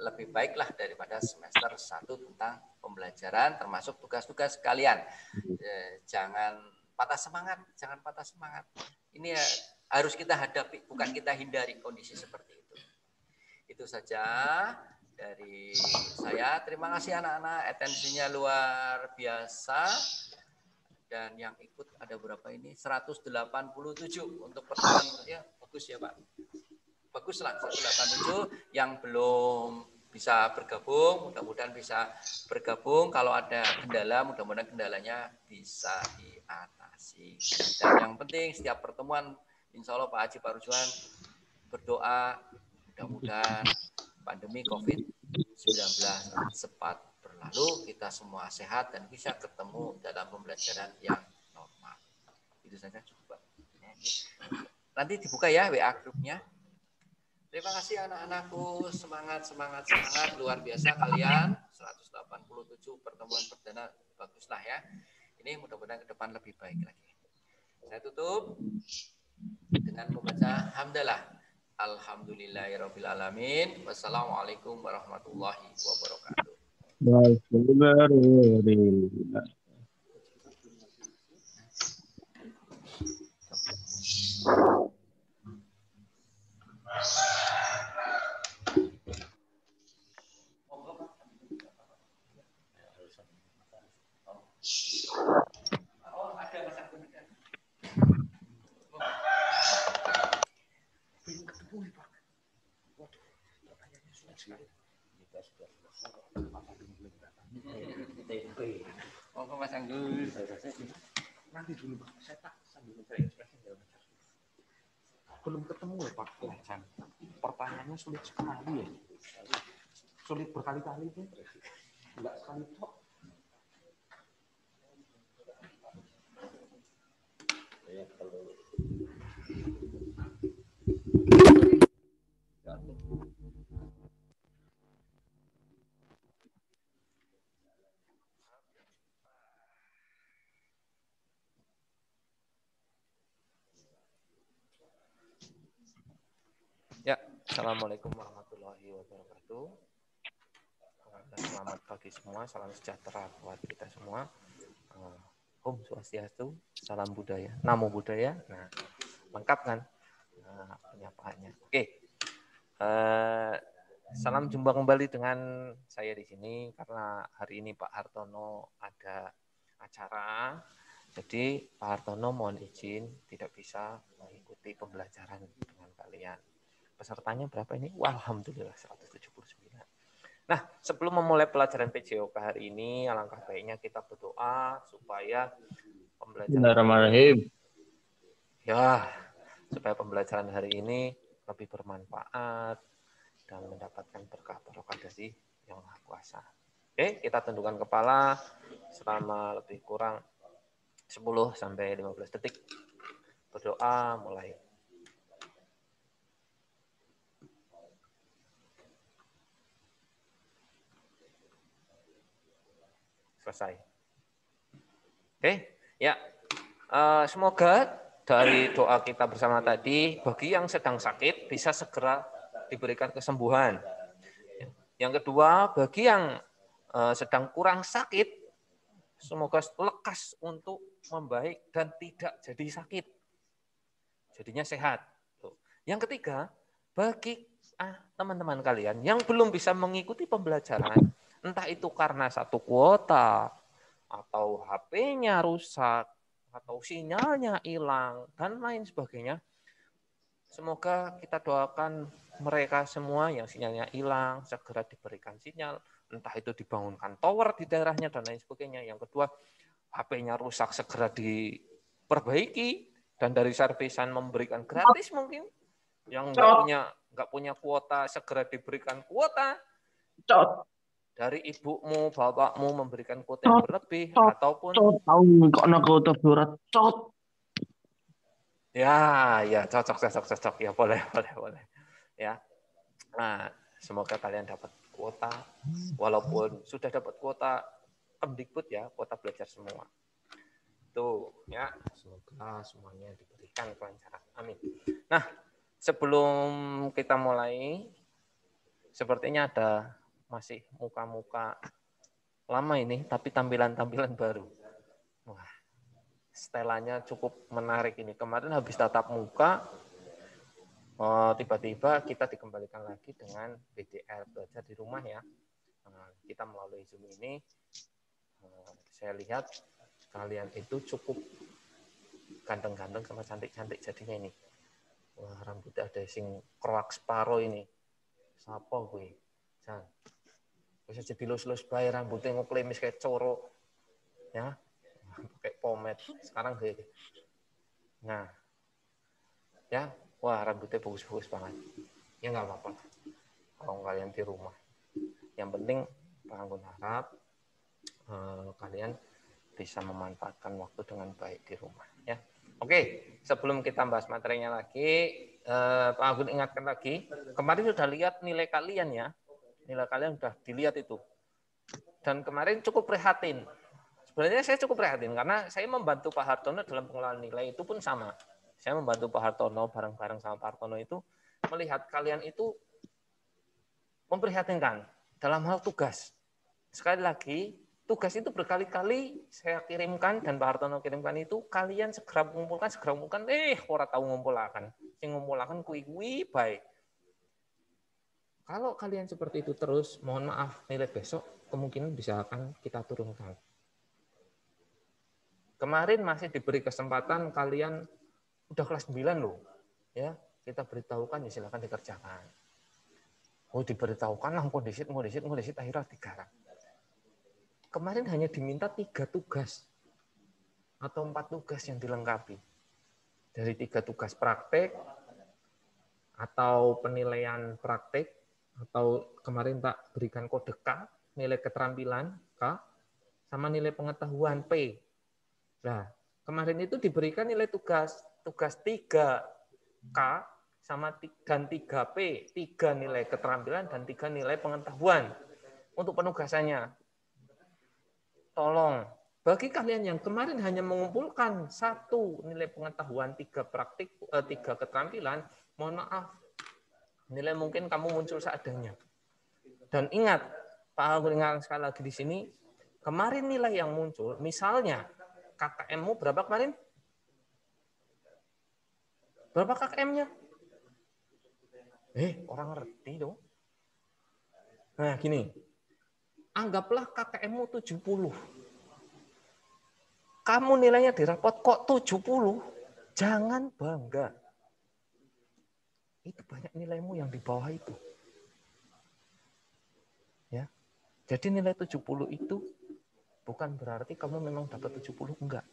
S6: lebih baiklah daripada semester 1 tentang pembelajaran, termasuk tugas-tugas kalian. Jangan patah semangat. Ini harus kita hadapi, bukan kita hindari kondisi seperti itu. Itu saja dari saya. Terima kasih anak-anak, atensinya luar biasa. Dan yang ikut ada berapa ini? 187 untuk pertemuan. Ya, bagus ya Pak. Baguslah 187. Yang belum bisa bergabung, mudah-mudahan bisa bergabung. Kalau ada kendala, mudah-mudahan kendalanya bisa diatasi. Dan yang penting setiap pertemuan, insya Allah Pak Haji Pak Ruswan berdoa mudah-mudahan pandemi COVID-19 cepat berlalu, kita semua sehat dan bisa ketemu dalam pembelajaran yang normal. Itu saja cukup Pak. Nanti dibuka ya WA grupnya. Terima kasih anak-anakku, semangat luar biasa kalian. 187 pertemuan perdana, baguslah ya. Ini mudah-mudahan ke depan lebih baik lagi. Saya tutup dengan membaca hamdalah. Alhamdulillahirabbil alamin. Wassalamualaikum warahmatullahi wabarakatuh. Mas Anggur.
S3: Nanti dulu Pak, saya tak sambil mencari ekspresi. Belum ketemu ya Pak. Pertanyaannya sulit sekali ya. Sulit berkali-kali itu. Enggak sekali kok. Ya kalau
S12: ya, assalamualaikum warahmatullahi wabarakatuh. Selamat pagi semua, salam sejahtera buat kita semua. Om Swastiastu, salam budaya, namo budaya. Nah, lengkap kan penyapaannya. Oke, salam jumpa kembali dengan saya di sini karena hari ini Pak Hartono ada acara. Jadi Pak Hartono mohon izin tidak bisa mengikuti pembelajaran dengan kalian. Pesertanya berapa ini? Wah, alhamdulillah 179. Nah, sebelum memulai pelajaran PJOK hari ini, alangkah baiknya kita berdoa supaya pembelajaran pembelajaran hari ini lebih bermanfaat dan mendapatkan berkah barokah dari Yang Maha Kuasa. Oke, kita tundukkan kepala selama lebih kurang 10 sampai 15 detik. Berdoa mulai. Selesai. Oke, ya. Semoga dari doa kita bersama tadi, bagi yang sedang sakit bisa segera diberikan kesembuhan. Yang kedua, bagi yang sedang kurang sakit, semoga lekas untuk membaik dan tidak jadi sakit. Jadinya sehat. Yang ketiga, bagi teman-teman kalian yang belum bisa mengikuti pembelajaran, entah itu karena satu kuota, atau HP-nya rusak, atau sinyalnya hilang, dan lain sebagainya. Semoga kita doakan mereka semua yang sinyalnya hilang, segera diberikan sinyal, entah itu dibangunkan tower di daerahnya, dan lain sebagainya. Yang kedua, HP-nya rusak, segera diperbaiki, dan dari servisan memberikan gratis mungkin. Yang nggak punya kuota, segera diberikan kuota. Dari ibumu, bapakmu memberikan kuota yang berlebih ataupun ya cocok ya boleh. Ya. Nah, semoga kalian dapat kuota walaupun sudah dapat kuota Kemdikbud ya, kuota belajar semua. Tuh ya, semoga semuanya diberikan kelancaran. Amin. Nah, sebelum kita mulai, sepertinya ada masih muka-muka lama ini, tapi tampilan-tampilan baru. Wah, setelannya cukup menarik ini. Kemarin habis tatap muka, tiba-tiba kita dikembalikan lagi dengan BDR, belajar di rumah ya. Kita melalui Zoom ini, saya lihat kalian itu cukup ganteng-ganteng sama cantik-cantik jadinya ini. Wah, rambutnya ada sing kroak separo ini. Sapa gue? Jan. Bisa jadi lus-lus bae rambutnya ngoklemis kayak coro. Ya. Pakai pomade. Sekarang gue. Nah. Ya, wah rambutnya bagus-bagus banget. Ya nggak apa-apa. Kalau kalian di rumah. Yang penting Pak Anggun harap kalian bisa memanfaatkan waktu dengan baik di rumah ya. Oke, sebelum kita bahas materinya lagi, Pak Anggun ingatkan lagi, kemarin sudah lihat nilai kalian ya. Nilai kalian sudah dilihat itu. Dan kemarin cukup prihatin. Sebenarnya saya cukup prihatin karena saya membantu Pak Hartono dalam pengelolaan nilai itu pun sama. Saya membantu Pak Hartono bareng-bareng sama Pak Hartono itu melihat kalian itu memprihatinkan dalam hal tugas. Sekali lagi, tugas itu berkali-kali saya kirimkan dan Pak Hartono kirimkan itu, kalian segera mengumpulkan, ora tahu ngumpulakan. Sing ngumpulakan kui-kui baik. Kalau kalian seperti itu terus, mohon maaf, nilai besok kemungkinan bisa akan kita turunkan. Kemarin masih diberi kesempatan kalian udah kelas 9 loh. Ya, kita beritahukan ya silakan dikerjakan. Oh, diberitahukan lah kondisi akhirnya digarap. Kemarin hanya diminta 3 tugas atau 4 tugas yang dilengkapi. Dari 3 tugas praktek atau penilaian praktek atau kemarin tak berikan kode K, nilai keterampilan K, sama nilai pengetahuan P. Nah, kemarin itu diberikan nilai tugas 3K sama dan 3P, 3 nilai keterampilan dan 3 nilai pengetahuan untuk penugasannya. Tolong, bagi kalian yang kemarin hanya mengumpulkan 1 nilai pengetahuan, 3 praktik, 3 keterampilan, mohon maaf, nilai mungkin kamu muncul seadanya. Dan ingat, Pak Anggun ingat sekali lagi di sini, kemarin nilai yang muncul, misalnya KKM-mu berapa kemarin? Berapa KKM-nya? Orang ngerti dong. Nah, gini. Anggaplah KKM-mu 70. Kamu nilainya di rapot kok 70? Jangan bangga. Itu banyak nilaimu yang di bawah itu. Ya. Jadi nilai 70 itu bukan berarti kamu memang dapat 70, enggak.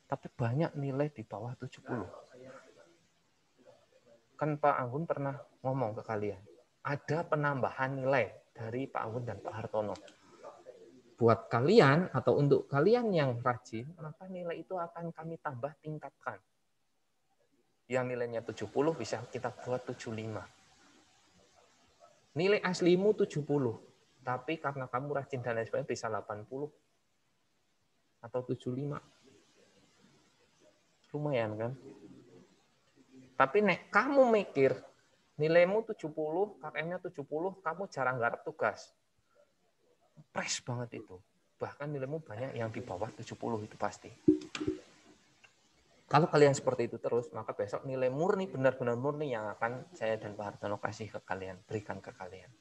S12: Tapi banyak nilai di bawah 70. Kan Pak Anggun pernah ngomong ke kalian, ada penambahan nilai dari Pak Anggun dan Pak Hartono. Buat kalian atau untuk kalian yang rajin, maka nilai itu akan kami tambah tingkatkan. Yang nilainya 70 bisa kita buat 75. Nilai aslimu 70, tapi karena kamu rajin dan lain sebagainya bisa 80 atau 75. Lumayan kan? Tapi nek kamu mikir nilaimu 70, KKM-nya 70, kamu jarang garap tugas. Pres banget itu. Bahkan nilaimu banyak yang di bawah 70 itu pasti. Kalau kalian seperti itu terus, maka besok nilai murni, benar-benar murni yang akan saya dan Pak Hartono kasih ke kalian, berikan ke kalian.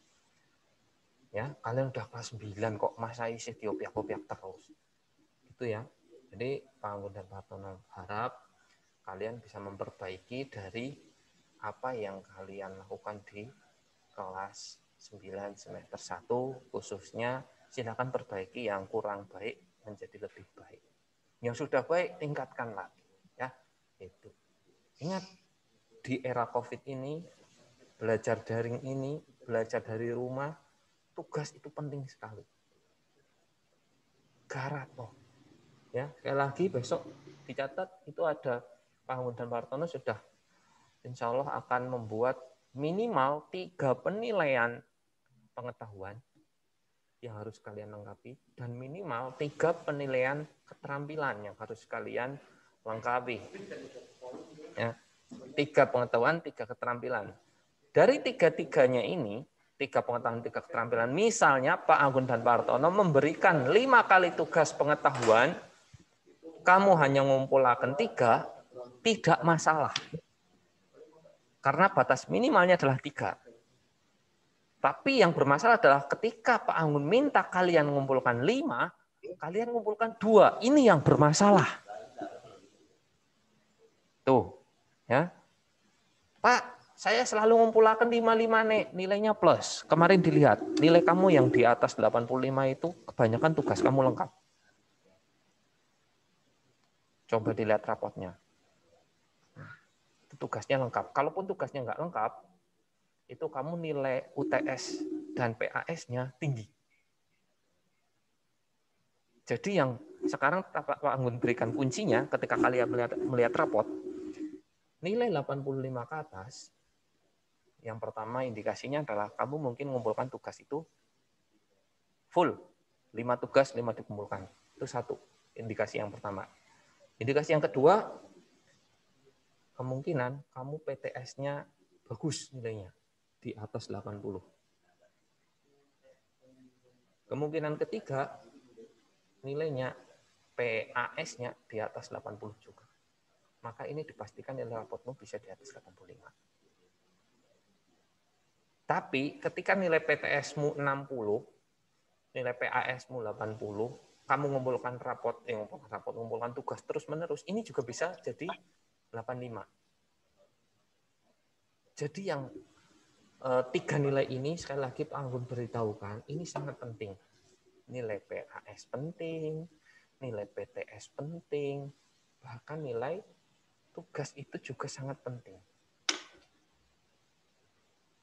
S12: Ya, kalian udah kelas 9 kok, masa isi diopiak-opiak terus. Itu ya. Jadi Pak Anggun dan Pak Hartono harap kalian bisa memperbaiki dari apa yang kalian lakukan di kelas 9 semester 1, khususnya silakan perbaiki yang kurang baik menjadi lebih baik. Yang sudah baik, tingkatkan lagi. Ya, itu. Ingat, di era COVID ini, belajar daring ini, belajar dari rumah, tugas itu penting sekali. Garap, oh. Ya, sekali lagi besok dicatat itu ada Pak Anggun dan Pak Hartono sudah insya Allah akan membuat minimal 3 penilaian pengetahuan yang harus kalian lengkapi, dan minimal 3 penilaian keterampilan yang harus kalian lengkapi. Ya, 3 pengetahuan, 3 keterampilan. Dari 3-3-nya ini, 3 pengetahuan, 3 keterampilan, misalnya Pak Anggun dan Pak Hartono memberikan 5 kali tugas pengetahuan, kamu hanya ngumpulaken 3, tidak masalah. Karena batas minimalnya adalah 3. Tapi yang bermasalah adalah ketika Pak Anggun minta kalian mengumpulkan 5, kalian mengumpulkan 2. Ini yang bermasalah. Tuh, ya. Pak, saya selalu mengumpulkan 5 nek, nilainya plus. Kemarin dilihat, nilai kamu yang di atas 85 itu kebanyakan tugas kamu lengkap. Coba dilihat rapotnya. Itu tugasnya lengkap. Kalaupun tugasnya nggak lengkap, itu kamu nilai UTS dan PAS-nya tinggi. Jadi yang sekarang Pak Anggun berikan kuncinya ketika kalian melihat rapot, nilai 85 ke atas, yang pertama indikasinya adalah kamu mungkin mengumpulkan tugas itu full. 5 tugas, 5 dikumpulkan. Itu 1, indikasi yang pertama. Indikasi yang kedua, kemungkinan kamu PTS-nya bagus nilainya, di atas 80. Kemungkinan ketiga, nilainya PAS-nya di atas 80 juga. Maka ini dipastikan nilai rapotmu bisa di atas 85. Tapi ketika nilai PTS-mu 60, nilai PAS-mu 80, kamu mengumpulkan mengumpulkan tugas terus-menerus, ini juga bisa jadi 85. Jadi yang 3 nilai ini, sekali lagi Pak Anggun beritahukan, ini sangat penting. Nilai PAS penting, nilai PTS penting, bahkan nilai tugas itu juga sangat penting.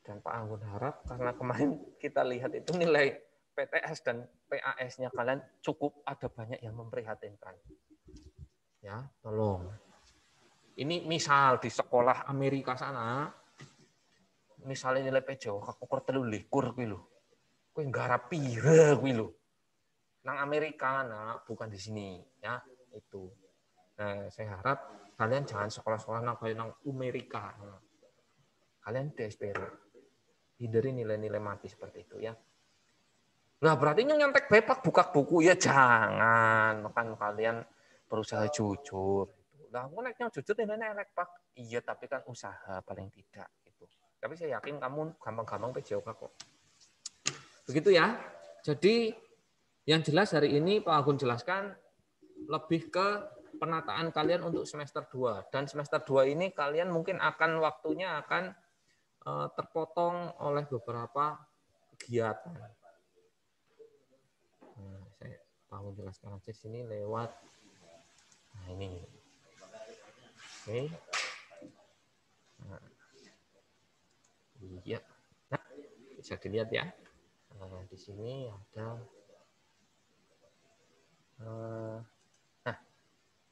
S12: Dan Pak Anggun harap, karena kemarin kita lihat itu nilai PTS dan PAS-nya kalian cukup, ada banyak yang memprihatinkan. Ya, tolong. Ini misal di sekolah Amerika sana, misalnya nilai PJO ukur 23 kuwi lho. Kuwi nggarap pira kuwi lho. Nang Amerika bukan di sini ya, itu. Nah, saya harap kalian jangan sekolah-sekolah kayak nang Amerika. Kalian DSPR. Hindari nilai-nilai mati seperti itu ya. Nah, berarti nyontek bepak buka buku ya jangan. Makan kalian berusaha jujur. Lah, aku neknya jujur nilainya elek, Pak. Iya, tapi kan usaha paling tidak. Tapi saya yakin kamu gampang-gampang PJOK kok. Begitu ya. Jadi yang jelas hari ini Pak Agun jelaskan lebih ke penataan kalian untuk semester 2. Dan semester 2 ini kalian mungkin akan waktunya akan terpotong oleh beberapa kegiatan. Nah, saya Pak Agun jelaskan aja sini lewat. Nah, ini. Oke. Nah. Iya, nah, bisa dilihat ya. Di sini ada,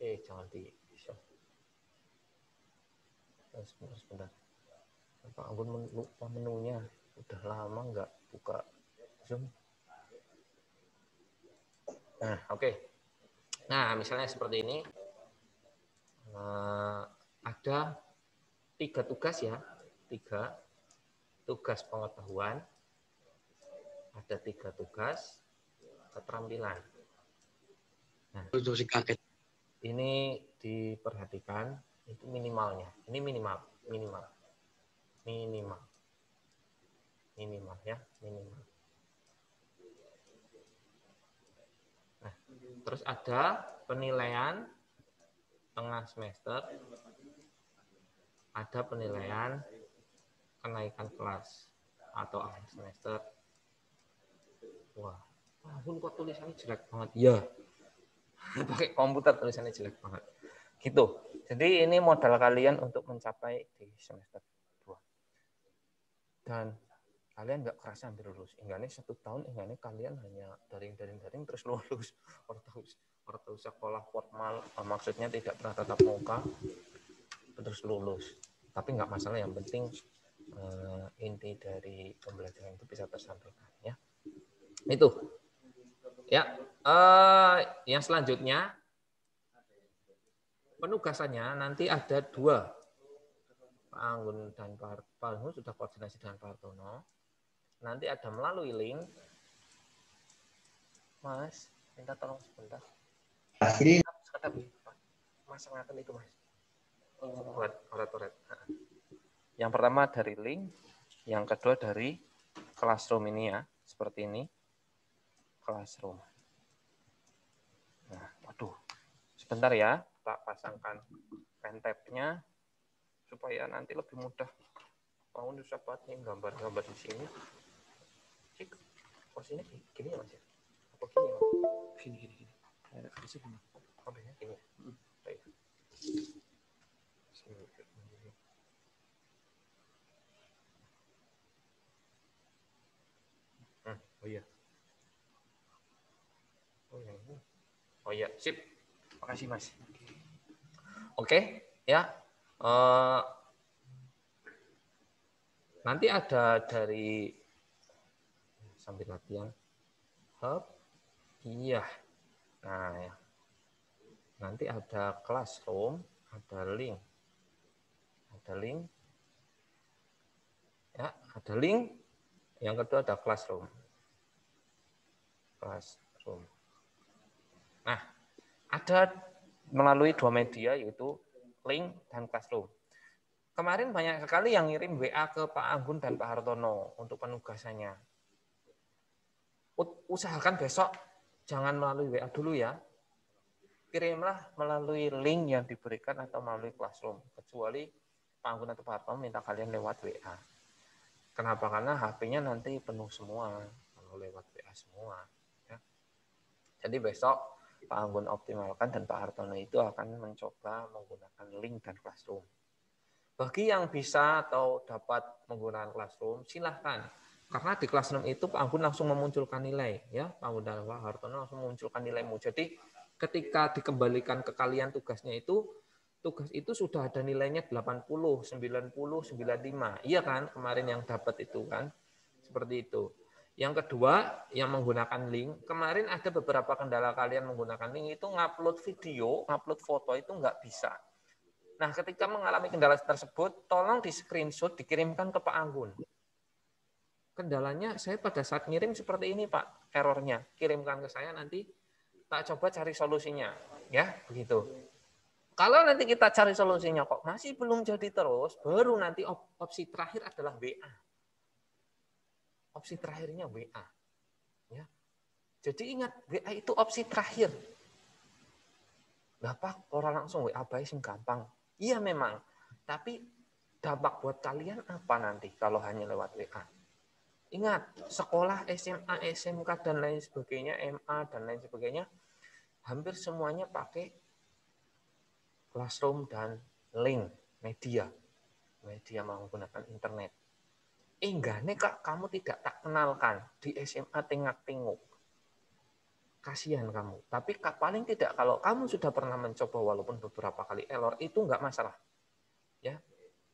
S12: jangan di show. Sebentar. Pak Anggun lupa menunya, udah lama nggak buka Zoom. Nah, oke. Nah, misalnya seperti ini, ada 3 tugas ya, 3. Tugas pengetahuan, ada 3 tugas keterampilan. Nah, ini diperhatikan, itu minimalnya. Ini minimal ya, minimal. Nah, terus ada penilaian tengah semester, ada penilaian kenaikan kelas atau akhir semester. Wah, kok tulisannya jelek banget. Ya, pakai komputer tulisannya jelek banget. Gitu. Jadi ini modal kalian untuk mencapai di semester 2. Dan kalian nggak kerasa hampir lulus. Enggaknya 1 tahun, enggaknya kalian hanya daring terus lulus. Waktu sekolah formal, maksudnya tidak pernah tatap muka, terus lulus. Tapi nggak masalah, yang penting inti dari pembelajaran itu bisa tersampaikan ya. Itu. Ya. Yang selanjutnya penugasannya nanti ada 2. Pak Anggun dan Pak Anggun sudah koordinasi dengan Pak Hartono. Nanti ada melalui link. Mas, minta tolong sebentar. Mas ngatakan itu, Mas. Oret. Yang pertama dari link, yang kedua dari Classroom ini ya, seperti ini. Classroom. Nah, waduh. Sebentar ya, tak pasangkan pen tab-nya supaya nanti lebih mudah. Mau bisa buat nih gambar-gambar di sini. Oh, sini gini ya, Mas ya? Apa gini ya, Mas? Gini. Bisa gini. Oh, gini. Baik. Oh iya. Oh iya, sip. Makasih, Mas. Oke, ya. Nanti ada dari sambil latihan. Hub. Iya. Nah, ya. Nanti ada Classroom, ada link. Ya, ada link. Yang kedua ada Classroom. Nah, ada melalui 2 media yaitu link dan Classroom. Kemarin banyak sekali yang ngirim WA ke Pak Anggun dan Pak Hartono untuk penugasannya. Usahakan besok jangan melalui WA dulu ya. Kirimlah melalui link yang diberikan atau melalui Classroom. Kecuali Pak Anggun atau Pak Hartono minta kalian lewat WA. Kenapa? Karena HP-nya nanti penuh semua kalau lewat WA semua. Ya. Jadi besok Pak Anggun optimalkan dan Pak Hartono itu akan mencoba menggunakan link dan Classroom. Bagi yang bisa atau dapat menggunakan Classroom, silahkan. Karena di Classroom itu Pak Anggun langsung memunculkan nilai. Ya, Pak Anggun dan Pak Hartono langsung memunculkan nilaimu. Jadi ketika dikembalikan ke kalian tugasnya itu, tugas itu sudah ada nilainya 80, 90, 95. Iya kan? Kemarin yang dapat itu kan. Seperti itu. Yang kedua, yang menggunakan link. Kemarin ada beberapa kendala kalian menggunakan link itu ngupload video, ngupload foto itu nggak bisa. Nah, ketika mengalami kendala tersebut, tolong di-screenshot, dikirimkan ke Pak Anggun. Kendalanya, saya pada saat ngirim seperti ini, Pak, errornya. Kirimkan ke saya, nanti tak coba cari solusinya. Ya, begitu. Kalau nanti kita cari solusinya kok masih belum jadi terus, baru nanti opsi terakhir adalah WA. Opsi terakhirnya WA. Ya. Jadi ingat, WA itu opsi terakhir. Nggak apa, orang langsung WA baik sih gampang. Iya memang, tapi dampak buat kalian apa nanti kalau hanya lewat WA? Ingat, sekolah SMA, SMK, dan lain sebagainya, MA, dan lain sebagainya, hampir semuanya pakai Classroom dan link, media menggunakan internet. Enggaknya Kak, kamu tidak tak kenalkan di SMA tengak-tengok. Kasihan kamu. Tapi paling tidak kalau kamu sudah pernah mencoba walaupun beberapa kali error, itu enggak masalah. Ya.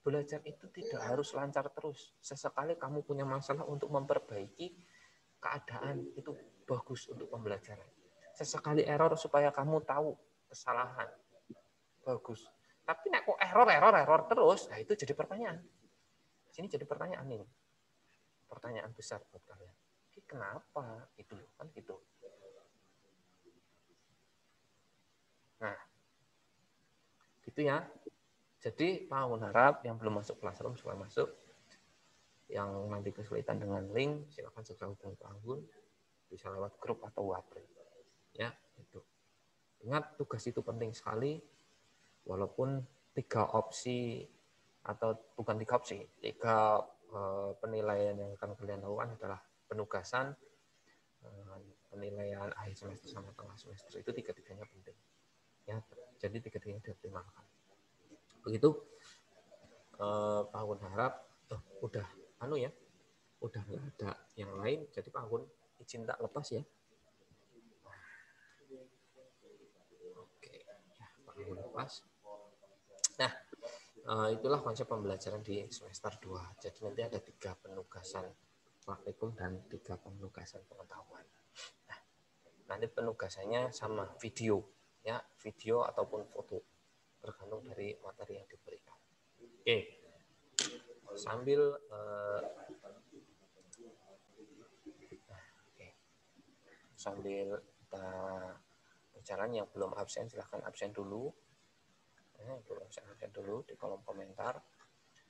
S12: Belajar itu tidak harus lancar terus. Sesekali kamu punya masalah untuk memperbaiki keadaan, itu bagus untuk pembelajaran. Sesekali error supaya kamu tahu kesalahan. Bagus. Tapi nek kok error terus, nah itu jadi pertanyaan. Sini jadi pertanyaan ini. Pertanyaan besar buat kalian. Kenapa? Itu kan gitu. Nah, gitu ya. Jadi Pak Anggun harap yang belum masuk Classroom supaya masuk. Yang nanti kesulitan dengan link, silakan segera hubungi Pak Anggun. Bisa lewat grup atau WhatsApp. Ya, itu. Ingat tugas itu penting sekali. Walaupun 3 opsi atau bukan 3 opsi, 3 penilaian yang akan kalian lakukan adalah penugasan, penilaian akhir semester sama tengah semester, itu 3-tiganya penting. Ya, jadi 3-tiganya dioptimalkan. Begitu, Pak Anggun harap, udah nggak ada yang lain, jadi Pak Anggun izin tak lepas ya. Oke, ya, Pak Anggun lepas. Nah, itulah konsep pembelajaran di semester 2. Jadi nanti ada 3 penugasan praktikum dan 3 penugasan pengetahuan. Nah, nanti penugasannya sama video, ya, video ataupun foto, tergantung dari materi yang diberikan. Oke, sambil sambil kita berjalan, yang belum absen silahkan absen dulu. Belum absen dulu di kolom komentar.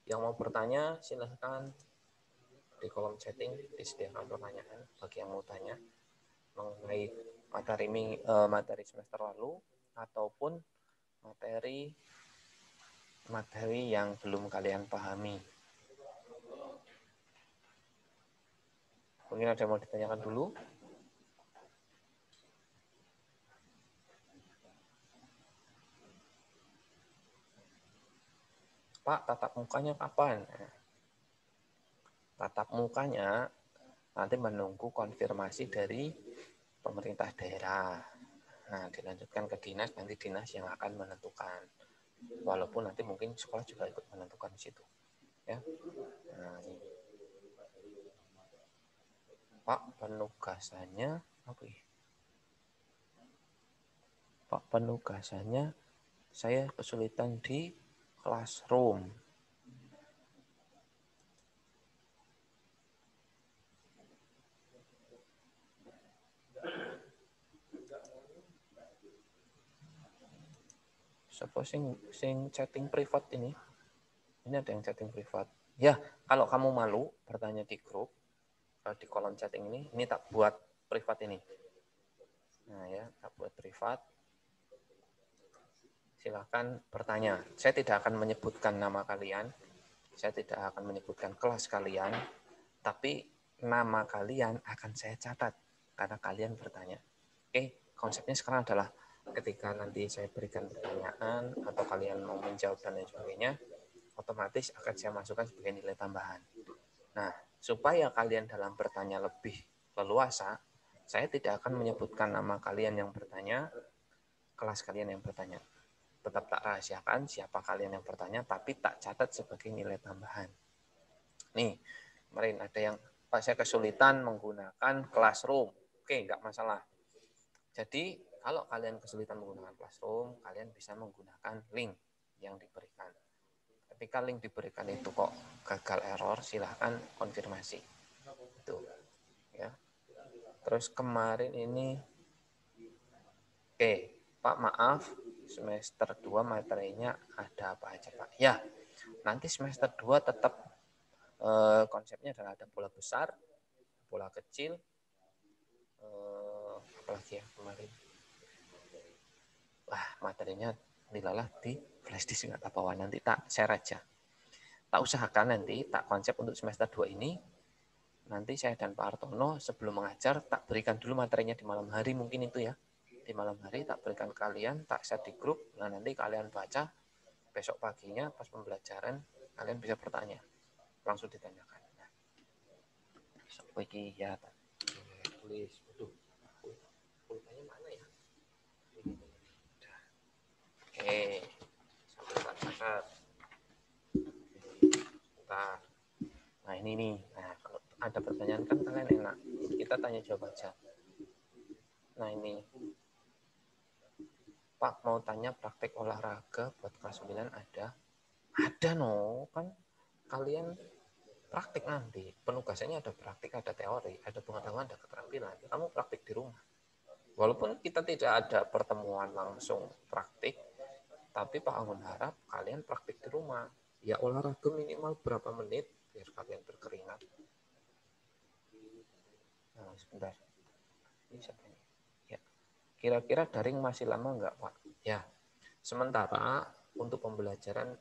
S12: Yang mau bertanya silahkan di kolom chatting disediakan pertanyaan bagi yang mau tanya mengenai materi semester lalu ataupun materi yang belum kalian pahami. Mungkin ada yang mau ditanyakan dulu? Pak, tatap mukanya kapan? Tatap mukanya nanti menunggu konfirmasi dari pemerintah daerah. Nah, dilanjutkan ke dinas, nanti dinas yang akan menentukan. Walaupun nanti mungkin sekolah juga ikut menentukan di situ. Ya. Nah, ini. Pak, penugasannya apa ya? Pak, penugasannya saya kesulitan di Classroom. Siapa sing chatting privat ini? Ini ada yang chatting privat. Ya, kalau kamu malu bertanya di grup, di kolom chatting ini tak buat privat ini. Nah ya, tak buat privat. Silakan bertanya. Saya tidak akan menyebutkan nama kalian, saya tidak akan menyebutkan kelas kalian, tapi nama kalian akan saya catat karena kalian bertanya. Oke, konsepnya sekarang adalah ketika nanti saya berikan pertanyaan atau kalian mau menjawab dan lain sebagainya, otomatis akan saya masukkan sebagai nilai tambahan. Nah, supaya kalian dalam bertanya lebih leluasa, saya tidak akan menyebutkan nama kalian yang bertanya, kelas kalian yang bertanya. Tetap tak rahasiakan siapa kalian yang bertanya, tapi tak catat sebagai nilai tambahan. Nih, kemarin ada yang, Pak, saya kesulitan menggunakan Classroom. Oke, nggak masalah. Jadi, kalau kalian kesulitan menggunakan Classroom, kalian bisa menggunakan link yang diberikan. Ketika link diberikan itu kok gagal error, silahkan konfirmasi. Itu. Ya. Terus kemarin ini, oke, Pak, maaf, semester 2 materinya ada apa aja, Pak? Ya, nanti semester 2 tetap konsepnya adalah ada bola besar, bola kecil, apalagi ya kemarin. Wah, materinya dilalah di flash disk nggak apa-apa, nanti tak share aja. Tak usahakan nanti, tak konsep untuk semester 2 ini, nanti saya dan Pak Hartono sebelum mengajar, tak berikan dulu materinya di malam hari, mungkin itu ya. Di malam hari tak berikan kalian, tak share di grup, nah nanti kalian baca, besok paginya pas pembelajaran, kalian bisa bertanya, langsung ditanyakan. Nah, besok pagi ya, tulis, pulpennya mana ya? Oke, sambil tak catat. Nah ini nih, nah kalau ada pertanyaan kan kalian enak, kita tanya jawab aja. Nah ini, Pak mau tanya praktek olahraga buat kelas 9 ada? Ada no, kan kalian praktik nanti, penugasannya ada praktik, ada teori, ada pengetahuan, ada keterampilan. Kamu praktik di rumah. Walaupun kita tidak ada pertemuan langsung praktik, tapi Pak Anggun harap kalian praktik di rumah. Ya olahraga minimal berapa menit biar kalian berkeringat. Nah, sebentar. Ini siapa ini? Ya. Kira-kira daring masih lama enggak, Pak? Ya. Sementara untuk pembelajaran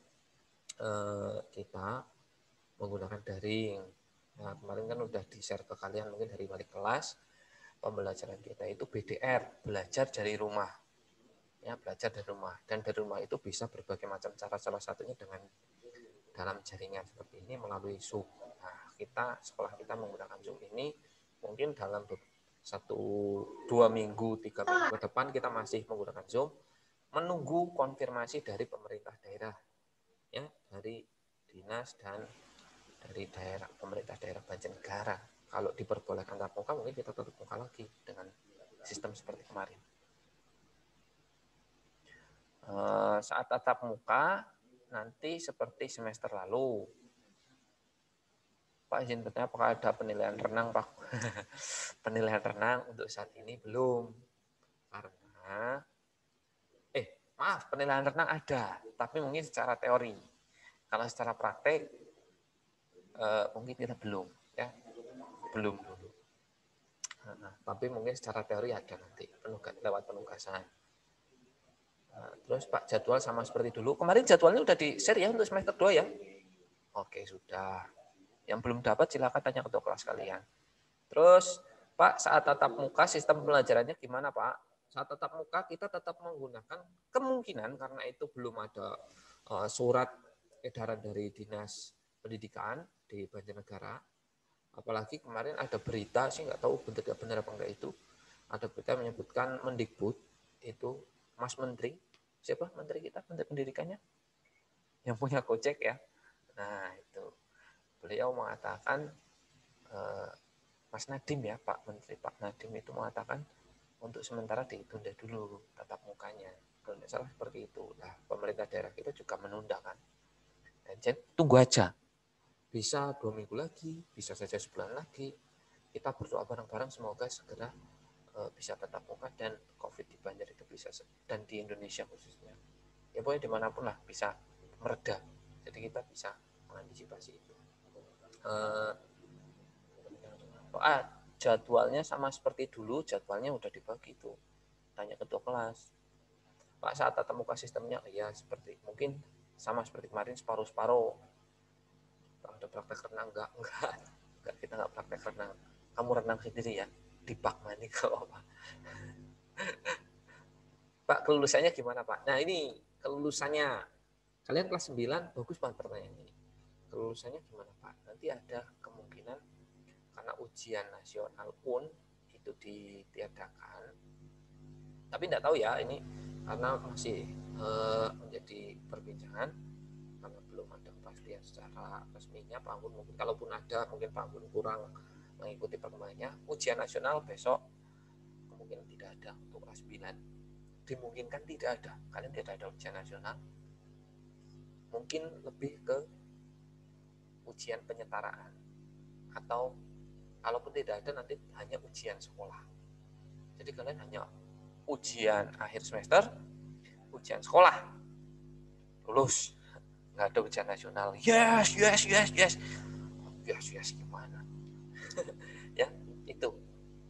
S12: kita menggunakan daring. Nah, kemarin kan udah di-share ke kalian mungkin dari wali kelas. Pembelajaran kita itu BDR, belajar dari rumah. Ya, belajar dari rumah. Dan dari rumah itu bisa berbagai macam cara, salah satunya dengan dalam jaringan seperti ini melalui Zoom. Nah, sekolah kita menggunakan Zoom ini mungkin dalam 1-2 minggu, 3 minggu ke depan kita masih menggunakan Zoom, menunggu konfirmasi dari pemerintah daerah, ya, dari dinas dan dari daerah pemerintah daerah Banjarnegara. Kalau diperbolehkan tatap muka, mungkin kita tatap muka lagi dengan sistem seperti kemarin. Saat tatap muka, nanti seperti semester lalu. Pak, izin bertanya apakah ada penilaian renang, Pak? Penilaian renang untuk saat ini belum. Karena, maaf, penilaian renang ada, tapi mungkin secara teori. Kalau secara praktek, mungkin kita belum. Ya, belum dulu. Tapi mungkin secara teori ada nanti, lewat penugasan. Terus Pak, jadwal sama seperti dulu. Kemarin jadwalnya udah di-share ya untuk semester 2 ya? Oke, sudah. Yang belum dapat silakan tanya ke kelas kalian. Terus Pak, saat tatap muka sistem pelajarannya gimana Pak? Saat tatap muka kita tetap menggunakan kemungkinan karena itu belum ada surat edaran dari Dinas Pendidikan di Banjarnegara. Apalagi kemarin ada berita, sih nggak tahu benar apa enggak itu. Ada berita menyebutkan Mendikbud itu Mas Menteri, siapa Menteri kita, Menteri Pendidikannya? Yang punya Gojek ya. Nah itu, beliau mengatakan, Mas Nadiem ya, Pak Menteri, Pak Nadiem itu mengatakan untuk sementara ditunda dulu tatap mukanya. Kalau tidak salah seperti itu. Nah, pemerintah daerah kita juga menunda kan. Dan tunggu aja. Bisa 2 minggu lagi, bisa saja sebulan lagi. Kita berdoa bareng-bareng semoga segera bisa tatap muka dan COVID di Banjar itu bisa, dan di Indonesia khususnya. Ya pokoknya dimanapun lah bisa mereda. Jadi kita bisa mengantisipasi itu. Jadwalnya sama seperti dulu, jadwalnya udah dibagi tuh. Tanya ketua kelas. Pak, saat tatap muka sistemnya, ya seperti mungkin sama seperti kemarin separuh-separuh. Ada praktek renang enggak, kita enggak praktek renang. Kamu renang sendiri ya, di bak mandi kalau apa. Pak, kelulusannya gimana Pak? Nah ini kelulusannya, kalian kelas 9, bagus banget pertanyaan ini. Kelulusannya gimana Pak? Nanti ada kemungkinan karena ujian nasional pun itu ditiadakan. Tapi tidak tahu ya ini karena masih menjadi perbincangan karena belum ada kepastian secara resminya Pak Anggun. Mungkin kalaupun ada, mungkin Pak Anggun kurang mengikuti perkembangannya. Ujian nasional besok kemungkinan tidak ada untuk kelas 9. Dimungkinkan tidak ada. Kalian tidak ada ujian nasional. Mungkin lebih ke ujian penyetaraan atau kalaupun tidak ada nanti hanya ujian sekolah. Jadi kalian hanya ujian akhir semester, ujian sekolah, lulus, nggak ada ujian nasional. Yes gimana? Ya itu.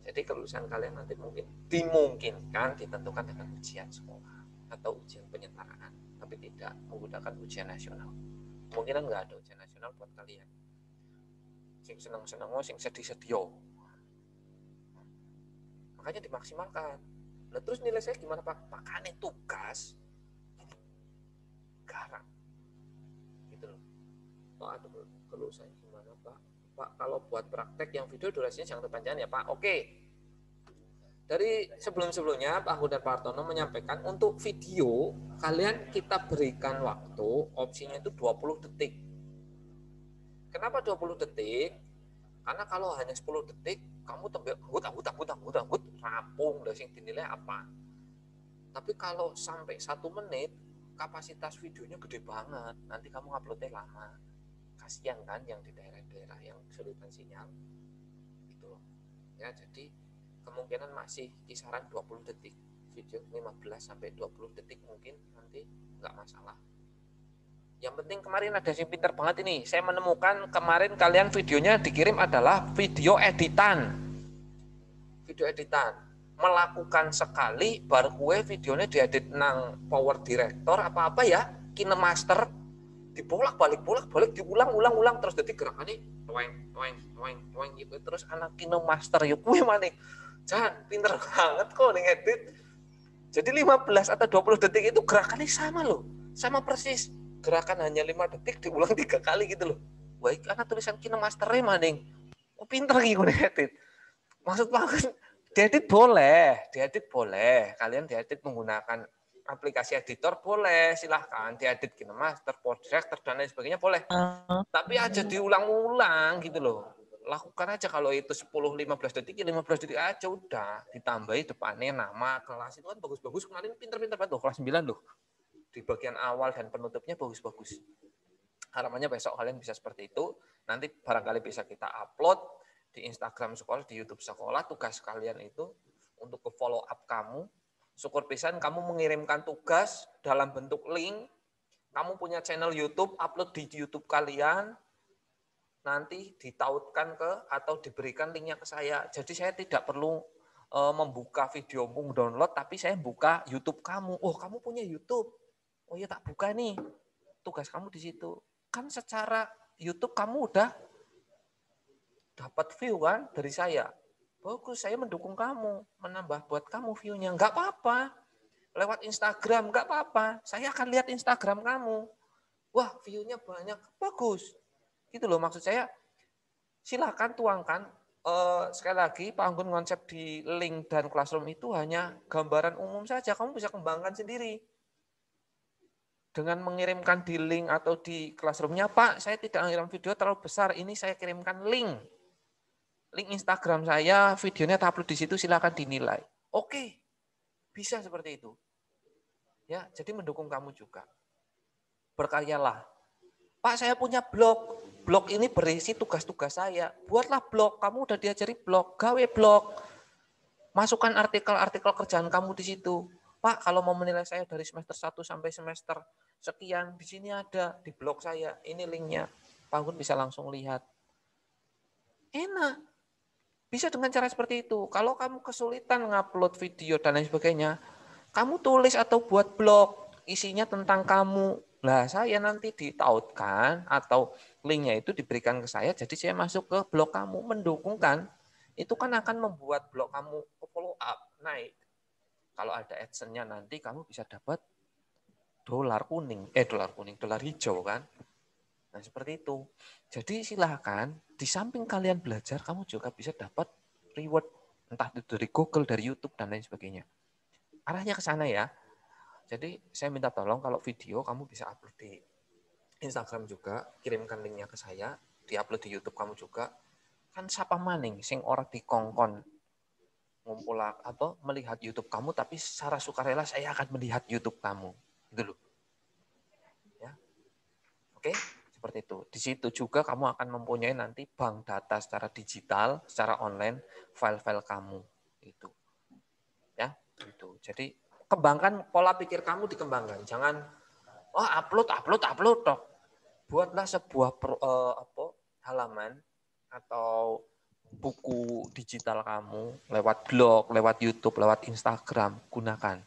S12: Jadi kelulusan kalian nanti mungkin dimungkinkan ditentukan dengan ujian sekolah atau ujian penyetaraan, tapi tidak menggunakan ujian nasional. Kemungkinan nggak ada ujian nasional buat kalian. Sing seneng-seneng, sing sedih-sedih. Makanya dimaksimalkan. Nah, terus nilai saya gimana Pak? Makanya tugas garang. Gitu loh. Pak, ada kelulusan gimana Pak? Pak, kalau buat praktek yang video durasinya jangan kepanjangan ya Pak. Oke. Dari sebelum-sebelumnya Pak Anggun dan Pak Hartono menyampaikan untuk video kalian kita berikan waktu opsinya itu 20 detik. Kenapa 20 detik? Karena kalau hanya 10 detik kamu anggut rampung dari yang dinilai apa. Tapi kalau sampai 1 menit kapasitas videonya gede banget. Nanti kamu uploadnya lama. Kasihan kan yang di daerah-daerah yang kesulitan sinyal. Gitu. Ya, jadi kemungkinan masih kisaran 20 detik. Video 15 sampai 20 detik mungkin nanti nggak masalah. Yang penting kemarin ada yang pintar banget ini. Saya menemukan kemarin kalian videonya dikirim adalah video editan. Video editan. Melakukan sekali baru kue videonya diedit nang Power Director apa-apa ya, KineMaster dibolak-balik diulang-ulang terus jadi gerakannya toeng gitu terus anak KineMaster yuk kue maning. Jangan pintar banget kok ngedit. Jadi 15 atau 20 detik itu gerakannya sama loh. Sama persis. Gerakan hanya 5 detik diulang 3 kali gitu loh. Baik karena tulisan KineMaster-nya maning. Oh pinter gitu ngedit. Maksud banget diedit boleh. Kalian diedit menggunakan aplikasi editor boleh, silahkan diedit KineMaster, Power Director dan lain sebagainya boleh. Tapi aja diulang-ulang gitu loh. lakukan aja kalau itu 10-15 detik, 15 detik aja udah. Ditambahi depannya nama, kelas itu kan bagus-bagus. Kemarin pinter-pinter banget loh, kelas 9 loh. Di bagian awal dan penutupnya bagus-bagus. Harapannya besok kalian bisa seperti itu. Nanti barangkali bisa kita upload di Instagram sekolah, di YouTube sekolah. Tugas kalian itu untuk ke follow up kamu. Syukur pisan kamu mengirimkan tugas dalam bentuk link. Kamu punya channel YouTube, upload di YouTube kalian. Nanti ditautkan ke atau diberikan linknya ke saya. Jadi saya tidak perlu membuka videomu download, tapi saya buka YouTube kamu. Oh, kamu punya YouTube. Oh iya, tak buka nih. Tugas kamu di situ. Kan secara YouTube kamu udah dapat view kan dari saya. Bagus, saya mendukung kamu, menambah buat kamu view-nya. Enggak apa-apa. Lewat Instagram, enggak apa-apa. Saya akan lihat Instagram kamu. Wah, view-nya banyak. Bagus. Gitu loh, maksud saya. Silakan tuangkan. Sekali lagi, Pak Anggun konsep di link dan classroom itu hanya gambaran umum saja. Kamu bisa kembangkan sendiri. Dengan mengirimkan di link atau di classroom-nya, Pak, saya tidak mengirim video terlalu besar. Ini saya kirimkan link. Link Instagram saya, videonya upload di situ, silakan dinilai. Oke, bisa seperti itu. Ya, jadi mendukung kamu juga. Berkaryalah. Pak, saya punya blog. Blog ini berisi tugas-tugas saya. Buatlah blog. Kamu udah diajari blog. Gawe blog. Masukkan artikel-artikel kerjaan kamu di situ. Pak, kalau mau menilai saya dari semester 1 sampai semester sekian, di sini ada di blog saya. Ini linknya. Pak Anggun bisa langsung lihat. Enak. Bisa dengan cara seperti itu. Kalau kamu kesulitan ngupload video dan lain sebagainya, kamu tulis atau buat blog. Isinya tentang kamu. Lah, saya nanti ditautkan atau linknya itu diberikan ke saya, jadi saya masuk ke blog kamu, mendukung kan. Itu kan akan membuat blog kamu follow up, naik. Kalau ada AdSense-nya nanti kamu bisa dapat dolar hijau kan. Nah, seperti itu. Jadi silahkan, di samping kalian belajar, kamu juga bisa dapat reward. Entah itu dari Google, dari YouTube, dan lain sebagainya. Arahnya ke sana ya. Jadi saya minta tolong kalau video kamu bisa upload di Instagram juga, kirimkan linknya ke saya, di-upload di YouTube kamu juga. Kan siapa maning, sing ora dikongkon ngumpul atau melihat YouTube kamu, tapi secara sukarela saya akan melihat YouTube kamu. Gitu loh. Ya. Oke? Seperti itu. Di situ juga kamu akan mempunyai nanti bank data secara digital, secara online, file-file kamu. Itu. Ya, itu. Jadi kembangkan pola pikir kamu, dikembangkan. Jangan upload tok. Buatlah sebuah halaman atau buku digital kamu lewat blog, lewat YouTube, lewat Instagram, gunakan.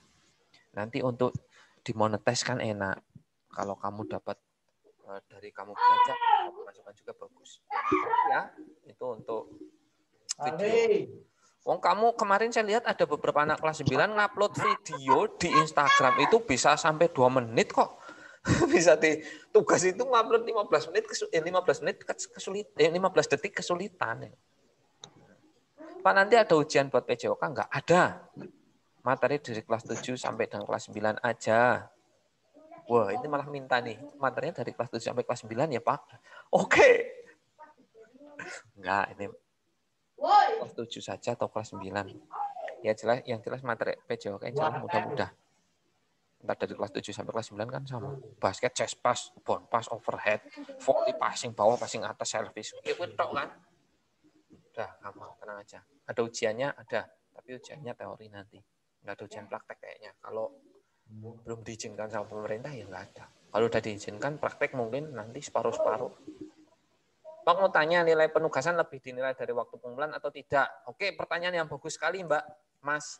S12: Nanti untuk dimonetize kan enak. Kalau kamu dapat dari kamu belajar, masukan juga bagus. Ya, itu untuk video. Wong kamu kemarin saya lihat ada beberapa anak kelas 9 ngupload video di Instagram itu bisa sampai 2 menit kok. Bisa di tugas itu ngupload 15 detik kesulitan. Pak, nanti ada ujian buat PJOK enggak? Ada. Materi dari kelas 7 sampai dengan kelas 9 aja. Wah, ini malah minta nih. Materinya dari kelas 7 sampai kelas 9 ya, Pak. Oke. Enggak, ini kelas 7 saja atau kelas 9. Ya jelas, yang jelas materi PJOK yang jelas mudah-mudah. Entah dari kelas 7 sampai kelas 9 kan sama. Basket, chest pass, bond pass, overhead, volley, passing bawah, passing atas, service. Itu tok kan. Udah, gampang, tenang aja. Ada ujiannya, ada. Tapi ujiannya teori nanti. Enggak ada ujian praktek kayaknya. Kalau belum diizinkan sama pemerintah ya nggak ada. Kalau udah diizinkan praktek mungkin nanti separuh-separuh. Pak mau tanya nilai penugasan lebih dinilai dari waktu pengumpulan atau tidak? Oke, pertanyaan yang bagus sekali Mbak, Mas.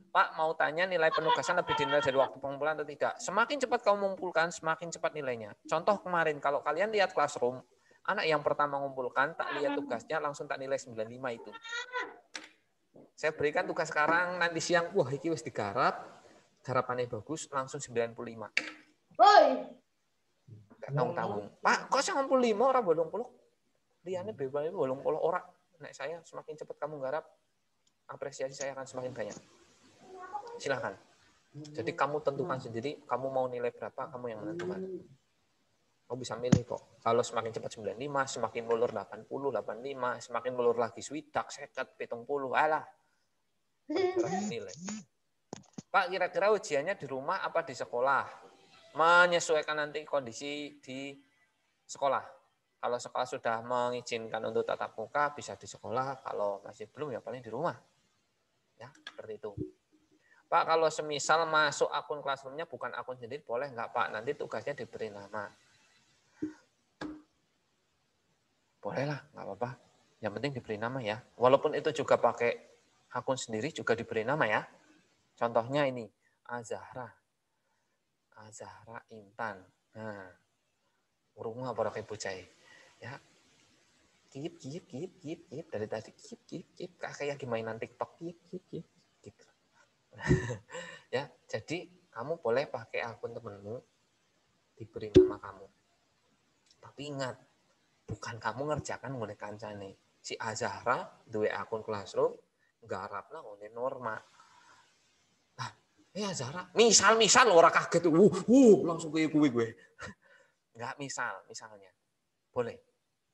S12: Pak mau tanya nilai penugasan lebih dinilai dari waktu pengumpulan atau tidak? Semakin cepat kamu mengumpulkan, semakin cepat nilainya. Contoh kemarin kalau kalian lihat classroom, anak yang pertama mengumpulkan tak lihat tugasnya langsung tak nilai 95 itu. Saya berikan tugas sekarang, nanti siang, wah iki wis digarap. Harapannya bagus, langsung 95.
S4: Woi.
S12: Gak tanggung-tanggung. Pak, kok 95 orang 80? Liane bebas 80 orang. Nek saya semakin cepat kamu garap, apresiasi saya akan semakin banyak. Silakan. Jadi kamu tentukan sendiri, kamu mau nilai berapa, kamu yang menentukan. Kamu bisa milih kok. Kalau semakin cepat 95, semakin mulur 80, 85, semakin mulur lagi swidak, 50, 70, alah. Nilai. Pak, kira-kira ujiannya di rumah apa di sekolah? Menyesuaikan nanti kondisi di sekolah. Kalau sekolah sudah mengizinkan untuk tatap muka, bisa di sekolah. Kalau masih belum, ya paling di rumah. Ya, seperti itu. Pak, kalau semisal masuk akun Classroom-nya bukan akun sendiri, boleh nggak Pak? Nanti tugasnya diberi nama. Boleh lah, nggak apa-apa. Yang penting diberi nama ya. Walaupun itu juga pakai akun sendiri, juga diberi nama ya. Contohnya ini, Azahra Intan. Nah, urungnya apa pakai bocah ya. Kip dari tadi kip kayak di mainan TikTok kip. Gitu. Ya, jadi kamu boleh pakai akun temenmu, diberi nama kamu. Tapi ingat, bukan kamu ngerjakan ngene kancane. Si Azahra duwe akun Classroom, garapna ngene Norma. Nah, Azahra, misal ora kaget langsung gue. Enggak misalnya. Boleh.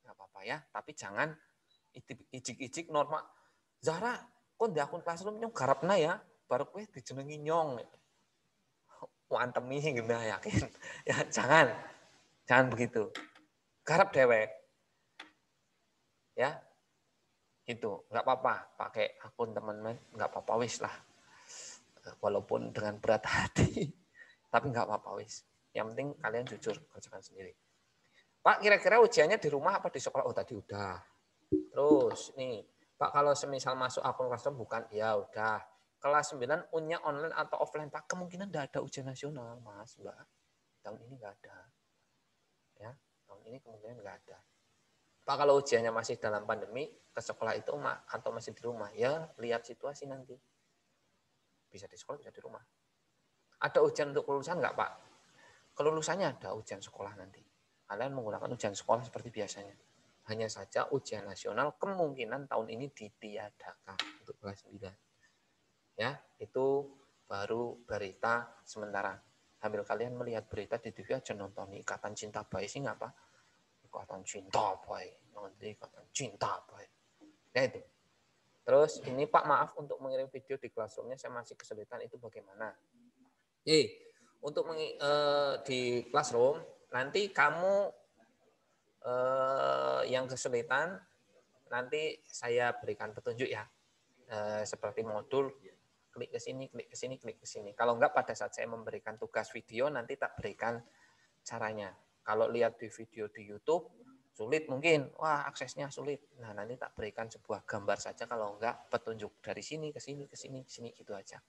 S12: Enggak apa-apa ya, tapi jangan ijik-ijik Norma. Zahra, kok di akun Classroom nyong garapna ya? Baru kowe dijenengi nyong. Wantemi gimana yakin. Ya jangan begitu. Garap dewek. Ya. Itu, enggak apa-apa pakai akun teman-teman, enggak apa-apa wis lah. Walaupun dengan berat hati, tapi enggak apa-apa wis. Yang penting kalian jujur kerjakan sendiri. Pak, kira-kira ujiannya di rumah apa di sekolah? Oh, tadi udah. Terus nih, Pak, kalau semisal masuk akun Classroom bukan, ya udah. Kelas 9 unnya online atau offline, Pak, kemungkinan enggak ada ujian nasional, Mas, Mbak. Tahun ini enggak ada. Ya, tahun ini kemungkinan enggak ada. Pak, kalau ujiannya masih dalam pandemi, ke sekolah itu atau masih di rumah, ya lihat situasi nanti. Bisa di sekolah, bisa di rumah. Ada ujian untuk kelulusan enggak, Pak? Kelulusannya ada ujian sekolah nanti. Kalian menggunakan ujian sekolah seperti biasanya. Hanya saja ujian nasional kemungkinan tahun ini ditiadakan untuk kelas 9. Ya, itu baru berita sementara. Sambil kalian melihat berita di TV aja nonton Ikatan Cinta Baik sih nggak apa? Ikatan Cinta Baik, nanti Ikatan Cinta Baik. Ya itu. Terus ini Pak, maaf untuk mengirim video di Classroom-nya saya masih kesulitan, itu bagaimana? Untuk di Classroom nanti kamu yang kesulitan nanti saya berikan petunjuk ya. Seperti modul klik ke sini, klik ke sini, klik ke sini. Kalau enggak pada saat saya memberikan tugas video nanti tak berikan caranya. Kalau lihat di video di YouTube sulit mungkin, wah aksesnya sulit. Nah, nanti tak berikan sebuah gambar saja, kalau enggak petunjuk dari sini ke sini ke sini ke sini gitu aja.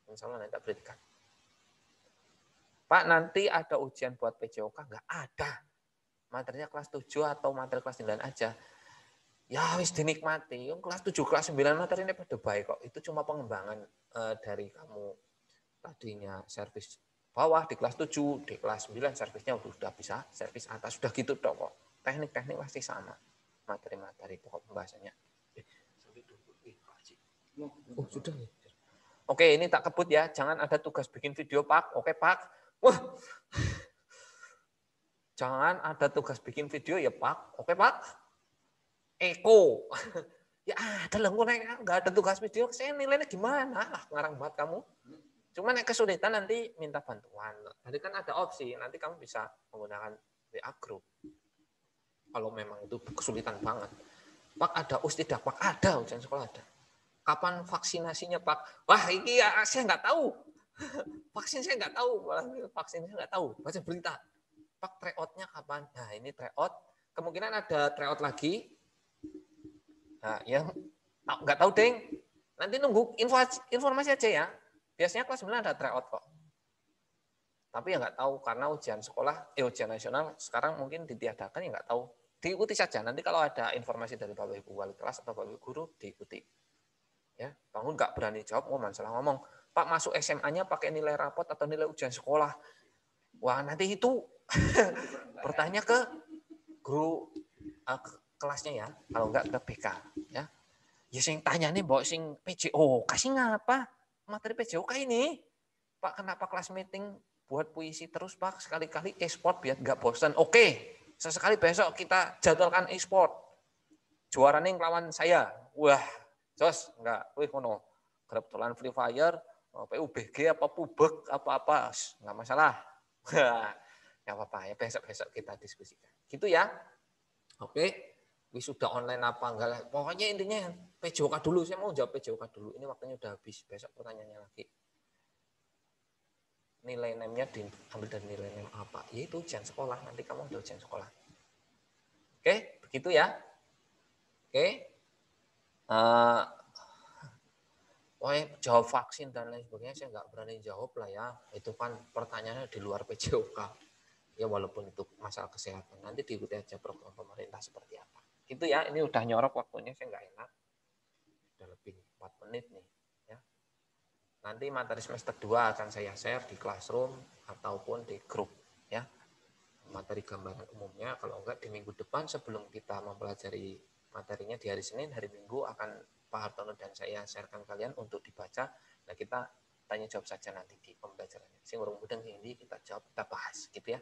S12: Insya Allah nanti tak berikan. Pak, nanti ada ujian buat PJOK? Enggak ada. Materinya kelas 7 atau materi kelas 9 aja. Ya wis dinikmati. Kelas 7, kelas 9 materinya pada baik kok. Itu cuma pengembangan dari kamu tadinya servis bawah di kelas 7, di kelas 9 servisnya sudah bisa servis atas. Sudah gitu dong kok. Teknik-teknik pasti sama. Materi-materi pokok pembahasannya. Oh, sudah ya. Oke, ini tak kebut ya. Jangan ada tugas bikin video, Pak. Oke, Pak. Wah. Jangan ada tugas bikin video ya, Pak. Oke, Pak. Eko. Ya ada lah, nggak ada tugas video. Saya nilainya gimana? Ah, ngarang banget kamu. Cuman yang kesulitan nanti minta bantuan. Tadi kan ada opsi. Nanti kamu bisa menggunakan WA Group. Kalau memang itu kesulitan banget. Pak, ada tidak, Pak? Ada, ujian sekolah ada. Kapan vaksinasinya, Pak? Wah, ini ya, saya nggak tahu. Vaksin saya nggak tahu. Vaksin saya nggak tahu. Baca berita. Pak, tryout-nya kapan? Nah, ini tryout. Kemungkinan ada tryout lagi. Nah, yang nggak tahu, Deng. Nanti nunggu informasi aja ya. Biasanya kelas 9 ada tryout kok. Tapi ya nggak tahu karena ujian sekolah, ujian nasional sekarang mungkin ditiadakan, ya nggak tahu. Diikuti saja. Nanti kalau ada informasi dari Bapak Ibu wali kelas atau Bapak Ibu guru, diikuti. Ya, bangun nggak berani jawab, salah ngomong. Pak, masuk SMA-nya pakai nilai rapot atau nilai ujian sekolah? Wah, nanti itu bertanya ke guru kelasnya ya, kalau enggak ke BK ya. Ya sing tanya nih mbok sing PJO kasih ngapa materi PJO kayak ini? Pak, kenapa kelas meeting buat puisi terus Pak, sekali-kali e-sport biar nggak bosan. Oke, sesekali besok kita jadwalkan e-sport. Juaranya ngelawan saya. Wah, jos enggak, wih kono. Kebetulan Free Fire, PUBG apa PUBG apa-apa, nggak masalah. Nggak apa-apa ya, besok-besok kita diskusikan. Gitu ya. Oke. Wisuda online apa enggak lah. Pokoknya intinya PJOK dulu. Saya mau jawab PJOK dulu. Ini waktunya udah habis. Besok pertanyaannya lagi. Nilai NEM-nya diambil dari nilai NEM apa? Yaitu ujian sekolah. Nanti kamu udah ujian sekolah. Oke, begitu ya. Oke. Jawab vaksin dan lain sebagainya saya nggak berani jawab lah ya. Itu kan pertanyaannya di luar PJOK. Ya walaupun itu masalah kesehatan. Nanti diikuti aja program pemerintah seperti apa. Gitu ya. Ini udah nyorok waktunya, saya nggak enak. Udah lebih 4 menit nih. Nanti materi semester 2 akan saya share di classroom ataupun di grup ya. Materi gambaran umumnya, kalau enggak di minggu depan sebelum kita mempelajari materinya di hari Senin, hari Minggu akan Pak Hartono dan saya sharekan kalian untuk dibaca. Nah, kita tanya jawab saja nanti di pembelajarannya. Sing urung mudeng ini kita jawab, kita bahas gitu ya.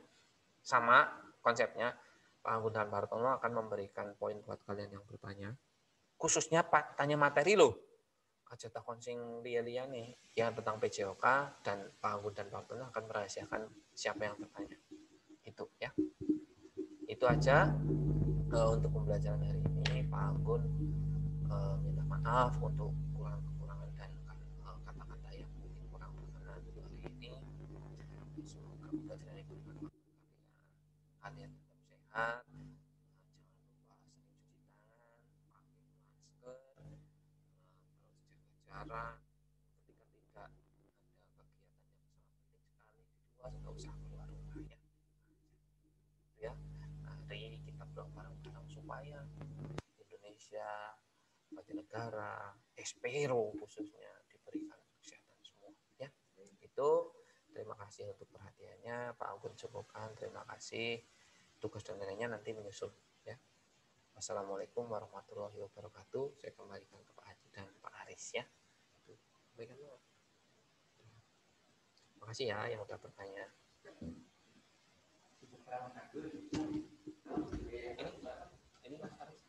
S12: Sama konsepnya, Pak Anggun dan Pak Hartono akan memberikan poin buat kalian yang bertanya. Khususnya Pak tanya materi loh. Aja takon sing liya-liya nih yang tentang PJOK, dan Pak Anggun dan Pak Hartono akan merahasiakan siapa yang bertanya. Itu ya. Itu aja untuk pembelajaran hari ini. Pak Anggun minta maaf untuk kekurangan dan kata-kata yang mungkin kurang berkenan untuk hari ini. Semoga pembelajaran ini bermanfaat untuk kalian. Kalian tetap sehat. Cara ketika tidak ada kegiatan yang sangat penting sekali di luar, nggak usah keluar rumah ya. Mari kita berdoa bareng-bareng supaya Indonesia, Negara, Espero khususnya diberikan kesehatan semua ya. Itu terima kasih untuk perhatiannya, Pak Anggun cukupkan, terima kasih. Tugas dan lainnya nanti menyusul ya. Wassalamualaikum warahmatullahi wabarakatuh. Saya kembalikan ke Pak Haji dan Pak Aris ya. Terima kasih ya yang udah bertanya. Ini Mas Aris.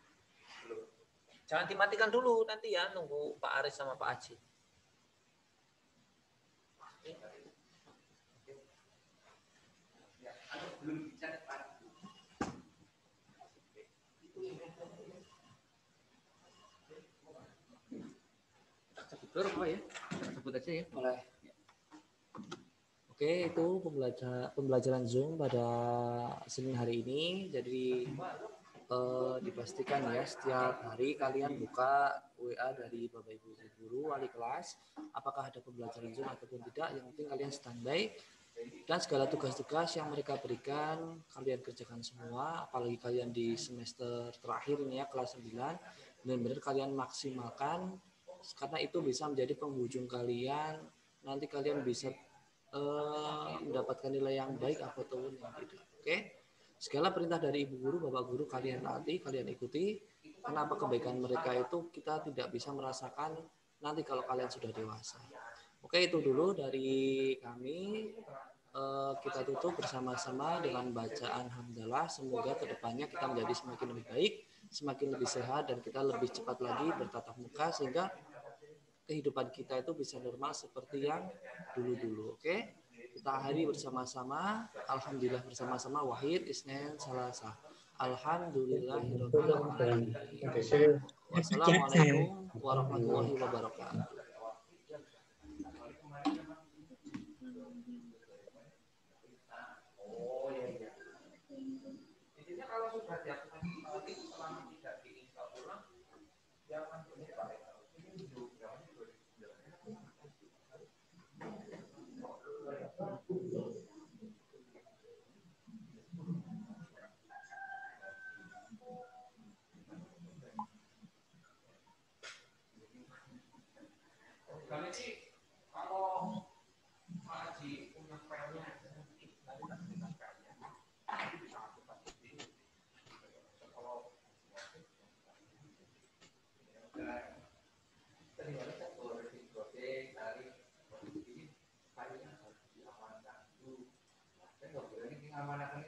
S12: Jangan dimatikan dulu nanti ya, nunggu Pak Aris sama Pak Haji. Apa ya? Sebut aja ya. Boleh. Oke, itu pembelajaran Zoom pada Senin hari ini. Jadi dipastikan ya setiap hari kalian buka WA dari Bapak Ibu guru wali kelas. Apakah ada pembelajaran Zoom ataupun tidak? Yang penting kalian standby. Dan segala tugas-tugas yang mereka berikan kalian kerjakan semua. Apalagi kalian di semester terakhir ini ya, kelas 9. Benar-benar kalian maksimalkan. Karena itu bisa menjadi penghujung kalian, nanti kalian bisa mendapatkan nilai yang baik ataupun yang tidak. Oke, segala perintah dari ibu guru, bapak guru kalian taati, kalian ikuti. Kenapa kebaikan mereka itu kita tidak bisa merasakan nanti kalau kalian sudah dewasa. Oke, itu dulu dari kami. Kita tutup bersama-sama dengan bacaan hamdalah. Semoga kedepannya kita menjadi semakin lebih baik, semakin lebih sehat, dan kita lebih cepat lagi bertatap muka sehingga kehidupan kita itu bisa normal seperti yang dulu-dulu. Oke? Kita akhiri bersama-sama. Alhamdulillah bersama-sama. Wahid, Isnin, Salasa. Alhamdulillahirabbil alamin. Wassalamualaikum warahmatullahi wabarakatuh. Kalau sudah dilakukan selama tidak diinstal ulang, jangan berubah. Kalau Pak Haji punya filenya,
S3: amanahkan